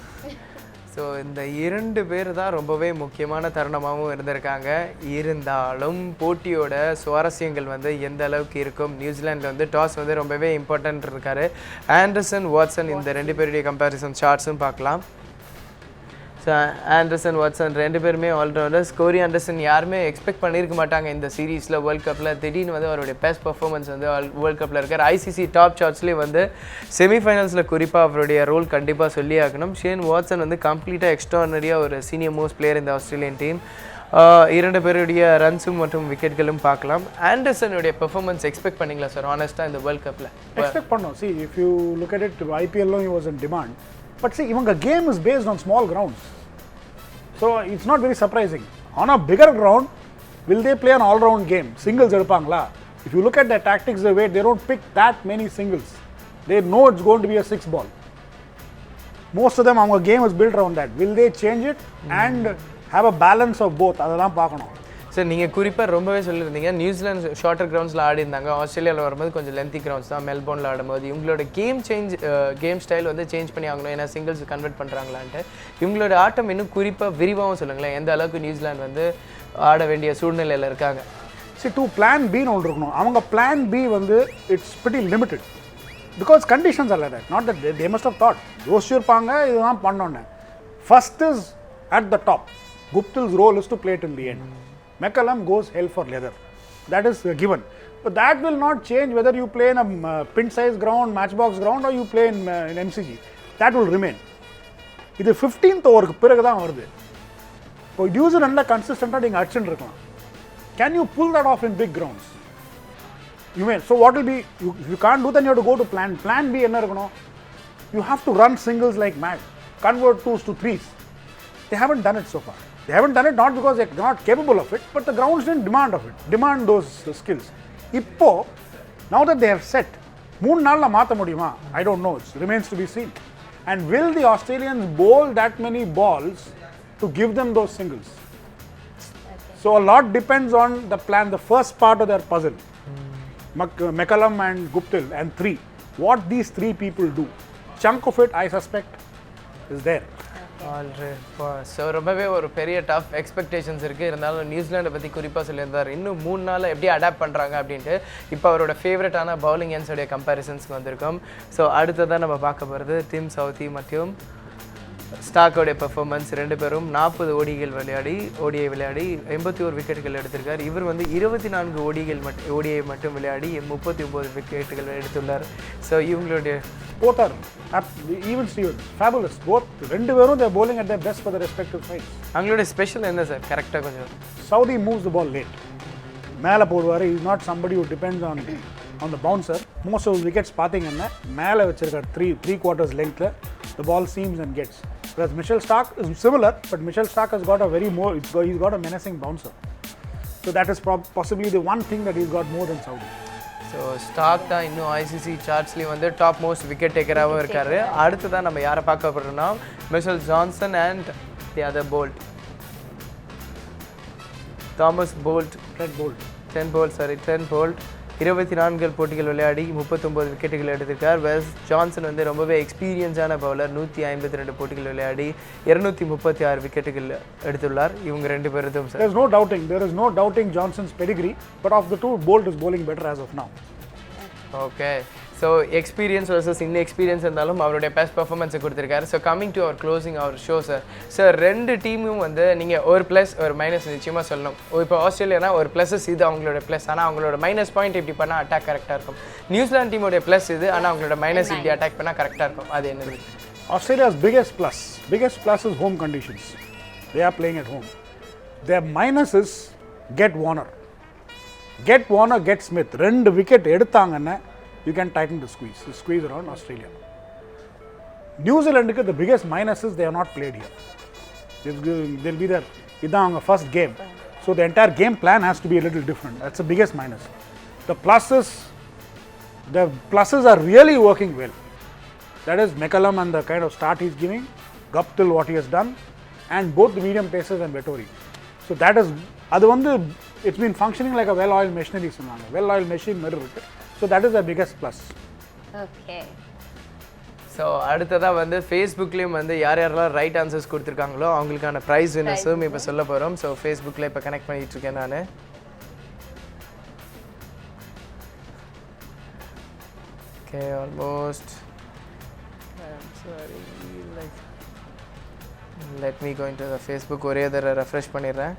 So இந்த இரண்டு பேர் தான் ரொம்பவே முக்கியமான தருணமாகவும் இருந்திருக்காங்க. இருந்தாலும் போட்டியோட சுவாரஸ்யங்கள் வந்து எந்த அளவுக்கு இருக்கும், நியூசிலாண்டில் வந்து டாஸ் வந்து ரொம்பவே இம்பார்ட்டன்ட் இருக்காரு. ஆண்டர்சன், வாட்சன் இந்த ரெண்டு பேருடைய கம்பேரிசன் சார்ட்ஸும் பார்க்கலாம். ஸோ ஆண்டர்சன், வாட்சன் ரெண்டு பேருமே ஆல்ரவுண்டர். ஸ்கோரி ஆண்டர்சன் யாருமே எக்ஸ்பெக்ட் பண்ணியிருக்க மாட்டாங்க இந்த சீரீஸில் வேர்ல்ட் கப்பில். திடீர்னு வந்து அவருடைய பெஸ்ட் பர்ஃபார்மன்ஸ் வந்து வேர்ல்ட் கப்பில் இருக்கார். ஐசிசி டாப் சார்ட்ஸ்லேயே வந்து செமிஃபைனல்ஸில் குறிப்பாக அவருடைய ரோல் கண்டிப்பாக சொல்லி ஆகணும். ஷேன் வாட்சன் வந்து கம்ப்ளீட்டாக எக்ஸ்ட்ரானரியாக ஒரு சீனியர் மோஸ்ட் பிளேயர் இந்த ஆஸ்திரேலியன் டீம். இரண்டு பேருடைய ரன்ஸும் மற்றும் விக்கெட்களும் பார்க்கலாம். ஆண்டர்சனுடைய பெர்ஃபார்மன்ஸ் எக்ஸ்பெக்ட் பண்ணிங்களா சார் ஆனஸ்ட்டாக இந்த வேர்ல்ட் கப்பில்? எக்ஸ்பெக்ட் பண்ணோம். See, if you look at it, IPL he was in demand. But see, even the game is based on small grounds. So it's not very surprising. On a bigger ground, will they play an all-round game? Singles edupangla. If you look at their tactics, the way they don't pick that many singles. They know it's going to be a 6 ball. Most of them, our game is built around that. Will they change it and have a balance of both? Adhaan paakano. Sir நீங்கள் குறிப்பாக ரொம்பவே சொல்லியிருந்தீங்க New Zealand shorter கிரவுண்ட்ஸில் ஆடி இருந்தாங்க, ஆஸ்திரேலியாவில் வரும்போது கொஞ்சம் lengthy grounds தான், மெல்போர்னில் ஆடும்போது இவங்களோட கேம் ஸ்டைல் வந்து சேஞ்ச் பண்ணி ஆகணும், ஏன்னா சிங்கிள்ஸ் கன்வெர்ட் பண்ணுறாங்களான்ட்டு. இவங்களோட ஆட்டம் இன்னும் குறிப்பாக விரிவாகவும் சொல்லுங்களேன், எந்த அளவுக்கு நியூசிலாந்து வந்து ஆட வேண்டிய சூழ்நிலையில் இருக்காங்க. சரி, பிளான் பின்னு ஒன்று இருக்கணும். அவங்க பிளான் பி வந்து it's pretty limited because conditions அல்ல that not that they must have thought யோசிச்சிருப்பாங்க இதுதான் பண்ணோன்னு. First is at the top. Guptill's role is to play till the end. McCallum goes hell for leather. That is given. But that will not change whether you play in a pin-size ground, matchbox ground or you play in MCG. That will remain. இது 15th ஓவருக்கு பிறகு தான் வருது. இப்போ நியூசிலாண்டில் கன்சிஸ்டண்ட்டாக நீங்கள் அடிச்சுட்டு இருக்கலாம். Can you pull that off in big grounds? You may. So what will be, you can't do, then you have to go to plan B என்ன இருக்கணும்? You have to run singles like mad. Convert 2s to 3s. They haven't done it so far. They haven't done it not because they're not capable of it, but the grounds didn't demand those skills. Ippo, now that they have set, 3 நாள்ல மாத்த முடியுமா? I don't know. It remains to be seen. And will the Australians bowl that many balls to give them those singles? So a lot depends on the plan, the first part of their puzzle. McCallum and Guptill and 3. What these 3 people do. Chunk of it, I suspect, is there. So ரொம்பவே ஒரு பெரிய tough expectations இருக்குது. இருந்தாலும் நியூசிலாண்டை பற்றி குறிப்பாக சொல்லியிருந்தார், இன்னும் 3 நாளில் எப்படி அடாப்ட் பண்ணுறாங்க அப்படின்ட்டு. இப்போ அவரோட ஃபேவரட்டான பவுலிங் என்ஸோடைய கம்பேரிசன்ஸ்க்கு வந்திருக்கோம். ஸோ அடுத்ததான் நம்ம பார்க்க போகிறது டிம் சவுத்தி மற்றும் ஸ்டாக்கோடைய பெர்ஃபார்மன்ஸ். 2 பேரும் 40 ஓடிஐ விளையாடி 81 விக்கெட்டுகள் எடுத்திருக்கார். இவர் வந்து 24 ஓடிஐ மட்டும் விளையாடி 39 விக்கெட்டுகள் எடுத்துள்ளார். ஸோ இவங்களுடைய both are even Steven, fabulous. Both 2 பேரும் they are bowling at their best for their respective sides. அவங்களுடைய ஸ்பெஷல் என்ன சார்? கரெக்டாக கொஞ்சம் Saudi moves the ball late. மேலே போடுவார். he is not somebody who depends on the bouncer. Most of his wickets பார்த்தீங்கன்னா மேலே வச்சிருக்கார் 3 quarters length. The ball seams and gets. Whereas Mitchell Starc is similar, but Mitchell Starc has got he's got a menacing bouncer. So that is possibly the one thing that he's got more than Saudi. So Starc தான் இன்னும் ICC சார்ட்ஸ்லேயும் வந்து top most wicket டேக்கராகவும் இருக்காரு. அடுத்ததான் நம்ம யாரை பார்க்க போகிறோம்னா Mitchell Johnson and the other Boult, Thomas Boult. Trent Boult 24 போட்டிகள் விளையாடி 39 விக்கெட்டுகள் எடுத்திருக்கார். வெஸ் ஜான்சன் வந்து ரொம்பவே எக்ஸ்பீரியன்ஸான பவுலர். 152 போட்டிகள் விளையாடி 236 விக்கெட்டுகள் எடுத்துள்ளார். இவங்க 2 பேரும் sir there is no doubting Johnson's pedigree, but of the 2 Bolt is bowling better as of now. Okay, so experience versus experience இருந்தாலும் அவருடைய பெஸ்ட் பர்ஃபார்மன்ஸை கொடுத்துருக்காரு. So coming to our closing our show sir 2 டீமும் வந்து நீங்கள் ஒரு plus ஒரு minus நிச்சயமாக சொல்லணும். இப்போ ஆஸ்திரேலியானா ஒரு ப்ளஸஸ் இது அவங்களோட ப்ளஸ், ஆனால் அவங்களோட மைனஸ் பாயிண்ட் இப்படி பண்ணால் அட்டாக் கரெக்டாக இருக்கும். நியூசிலாந்து டீமோடைய ப்ளஸ் இது, ஆனால் அவங்களோட மைனஸ் இப்படி அட்டாக் பண்ணால் கரெக்டாக இருக்கும். அது என்னது? Australia's biggest plus is home conditions. They are playing at home. Their minus is get Warner, get Smith. 2 wicket எடுத்தாங்கன்னா you can tighten the squeeze around Australia. New Zealand, the biggest minus is they have not played here. They'll be there. It's their first game. So the entire game plan has to be a little different. That's the biggest minus. The pluses are really working well. That is McCallum and the kind of start he's giving, Guptill what he has done, and both the medium pacers and Vettori. So that is, it's been functioning like a well-oiled machinery. Well-oiled machine. So that is the biggest plus. Okay. So அடுத்ததாக வந்து ஃபேஸ்புக்லேயும் வந்து யாரெல்லாம் right answers கொடுத்துருக்காங்களோ அவங்களுக்கான price வின்னர்ஸும் இப்போ சொல்ல போகிறோம். So ஃபேஸ்புக்கில் இப்போ கனெக்ட் பண்ணிகிட்ருக்கேன் நான். Okay, almost sorry like let me go into the Facebook. ஒரே தடவை ரெஃப்ரெஷ் பண்ணிடுறேன்.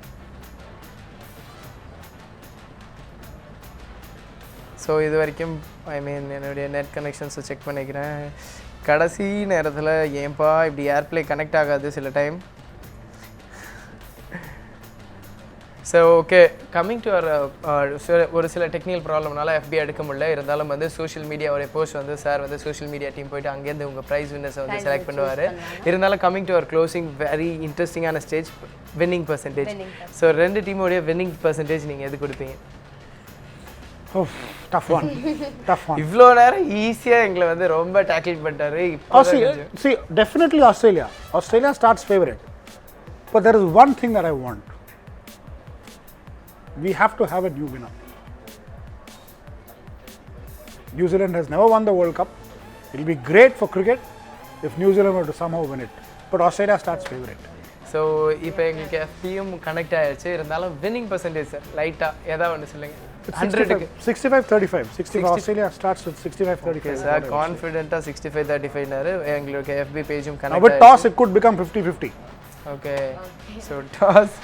ஸோ இது வரைக்கும் என்னுடைய நெட் கனெக்ஷன்ஸை செக் பண்ணிக்கிறேன். கடைசி நேரத்தில் ஏன்பா இப்படி ஏர்ப்ளே கனெக்ட் ஆகாது சில time. So okay, coming to ஒரு சில டெக்னிக்கல் ப்ராப்ளம்னால FB எடுக்க முடியல. இருந்தாலும் வந்து சோஷியல் மீடியாவோடைய போஸ்ட் வந்து சார் வந்து சோஷியல் மீடியா டீம் போய்ட்டு அங்கேருந்து உங்கள் ப்ரைஸ் வின்னர்ஸை வந்து செலக்ட் பண்ணுவார். இருந்தாலும் coming to our closing, very இன்ட்ரெஸ்டிங்கான ஸ்டேஜ், வின்னிங் பர்சன்டேஜ். ஸோ 2 டீமோடைய வின்னிங் பர்சன்டேஜ் நீங்கள் எது கொடுப்பீங்க? Oh, tough one. இவ்வளோ நேரம் ஈஸியாக எங்களை வந்து ரொம்ப டேக்கிள் பண்ணிட்டாரு. See, definitely Australia. Australia starts favorite. But there is one thing that I want. we have to have a new winner. New Zealand has never won the World Cup. It will be great for cricket if New Zealand were to somehow win it. But Australia starts favourite. So இப்போ எங்களுக்கு எஃபியும் connect ஆயிடுச்சு இருந்தாலும் winning percentage sir லைட்டாக ஏதாவது ஒன்று சொல்லுங்கள் 100க்கு 65-35. 65 Australia starts with 65-35. Sir கான்ஃபிடென்ட்டாக 65-35 எங்களுக்கு எஃபி பேஜும் Now connect with toss it could become 50-50. Okay so toss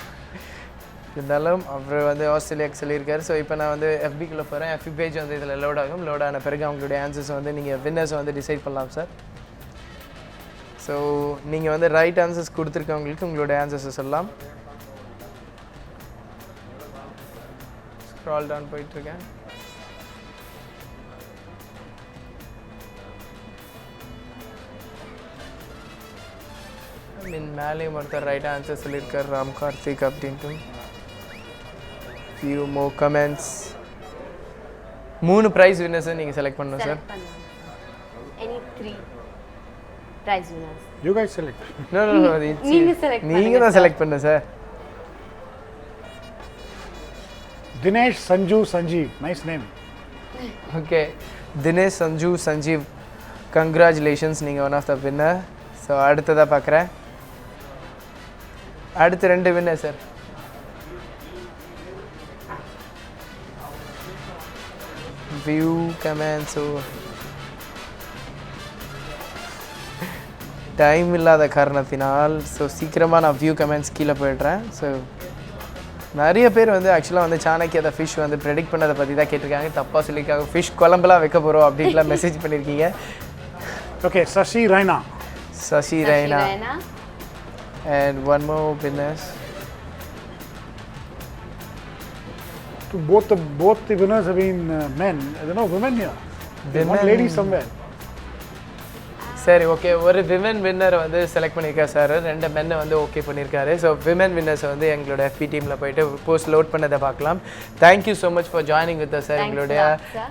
இருந்தாலும் அவர் வந்து ஆஸ்திரேலியாவுக்கு சொல்லியிருக்காரு. ஸோ இப்போ நான் வந்து எஃபிக்குள்ளே போகிறேன். எஃபி பேஜ் வந்து இதில் லோட் ஆகும். லோட் ஆன பிறகு அவங்களுடைய ஆன்சர்ஸ் வந்து நீங்கள் வின்னர்ஸ் வந்து டிசைட் பண்ணலாம் சார். ஸோ நீங்கள் வந்து ரைட் ஆன்சர்ஸ் கொடுத்துருக்கவங்களுக்கு உங்களுடைய ஆன்சர்ஸை சொல்லலாம். ஸ்க்ரால் டவுன் போயிட்டுருக்கேன். மேலேயும் ஒருத்தர் ரைட் ஆன்சர் சொல்லியிருக்கார் ராம் கார்த்திக் அப்படின்ட்டு. Few more comments. 3 ப்ரைஸ் வின்னர்ஸை நீங்கள் செலக்ட் பண்ணணும் sir. Any 3 prize winners. You guys select. No, நீங்க select நீங்கள் தான் செலக்ட் பண்ண sir. Dinesh, Sanju, Sanjeev. Nice name. Okay Dinesh Sanju Sanjeev congratulations, நீங்கள் one of the winner. So அடுத்ததாக பார்க்குறேன். அடுத்து 2 winner sir. View comment. So time இல்லாத காரணத்தினால் ஸோ சீக்கிரமாக நான் வியூ கமெண்ட்ஸ் கீழே போய்ட்றேன். ஸோ நிறைய பேர் வந்து ஆக்சுவலாக வந்து சாணக்கிய அந்த ஃபிஷ் வந்து ப்ரெடிக்ட் பண்ணதை பற்றி தான் கேட்டிருக்காங்க. தப்பாக சொல்லியிருக்காங்க. ஃபிஷ் குழம்புலாம் வைக்க போகிறோம் அப்படின்லாம் மெசேஜ் பண்ணியிருக்கீங்க. Okay, Sashi Raina. Sashi Raina. And one more winners. Both the winners have been men. There are no women here. There's one lady somewhere. சரி ஓகே, ஒரு விமன் வின்னர் வந்து செலக்ட் பண்ணியிருக்காரு சார். 2 மென்னை வந்து ஓகே பண்ணியிருக்காரு. So women winners வந்து எங்களோட எஃபி டீமில் போயிட்டு போஸ்ட் லோட் பண்ணதை பார்க்கலாம். Thank you so much for joining with sir. எங்களுடைய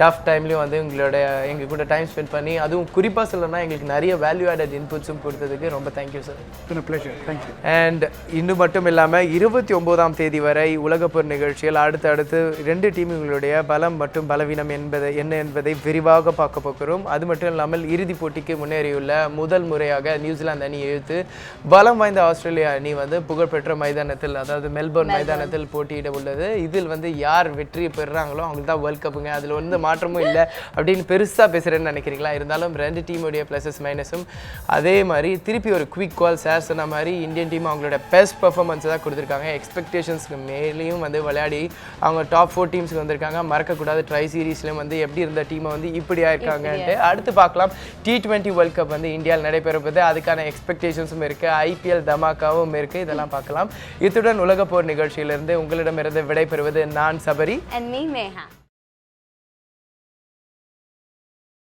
டஃப் டைம்லையும் வந்து உங்களுடைய எங்கள் கூட டைம் ஸ்பெண்ட் பண்ணி அதுவும் குறிப்பாக சொல்லணும்னா எங்களுக்கு நிறைய வேல்யூ ஆடட் இன்புட்ஸும் கொடுத்ததுக்கு ரொம்ப thank you sir. It's a pleasure. Thank you. And இன்னும் மட்டும் இல்லாமல் 29ஆம் தேதி வரை உலகப்போர் நிகழ்ச்சியில் அடுத்து 2 டீமுகளுடைய பலம் மற்றும் பலவீனம் என்ன என்பதை விரிவாக பார்க்க போகிறோம். அது மட்டும் இல்லாமல் இறுதிப் போட்டிக்கு முன்னேறியுள்ள முதல் முறையாக நியூசிலாந்து அணி எழுத்து பலம் வாய்ந்த ஆஸ்திரேலியா அணி வந்து புகழ்பெற்ற மைதானத்தில், அதாவது மெல்போர்ன் மைதானத்தில் போட்டியிட உள்ளது. இதில் வந்து யார் வெற்றி பெறுறாங்களோ அவங்களுக்கு தான் வேர்ல்ட் கப்புங்க. அதில் வந்து மாற்றமும் இல்லை அப்படின்னு பெருசாக பேசுகிறேன்னு நினைக்கிறீங்களா? இருந்தாலும் 2 டீமுடைய ப்ளஸஸ் மைனஸும் அதே மாதிரி திருப்பி ஒரு குவிக் கால் சார் சொன்ன மாதிரி இந்தியன் டீம் அவங்களோட பெஸ்ட் பர்ஃபார்மன்ஸ் தான் கொடுத்துருக்காங்க. எக்ஸ்பெக்டேஷன்ஸ்க்கு மேலேயும் வந்து விளையாடி அவங்க டாப் 4 டீம்ஸ்க்கு வந்திருக்காங்க. மறக்கக்கூடாது ட்ரை சீரீஸ்லேயும் வந்து எப்படி இருந்த டீமை வந்து இப்படி ஆயிருக்காங்கன்ட்டு. அடுத்து பார்க்கலாம். T20 வேர்ல்ட் கப் வந்து இந்தியாவில் நடைபெறுவது, அதுக்கான எக்ஸ்பெக்டேஷன்ஸும் இருக்குது. IPL தமாக்காவும் இருக்குது. இதெல்லாம் பார்க்கலாம். இத்துடன் உலகப்போர் நிகழ்ச்சியிலிருந்து உங்களிடமிருந்து விடைபெறுவது நான் சபரி. And me Neha.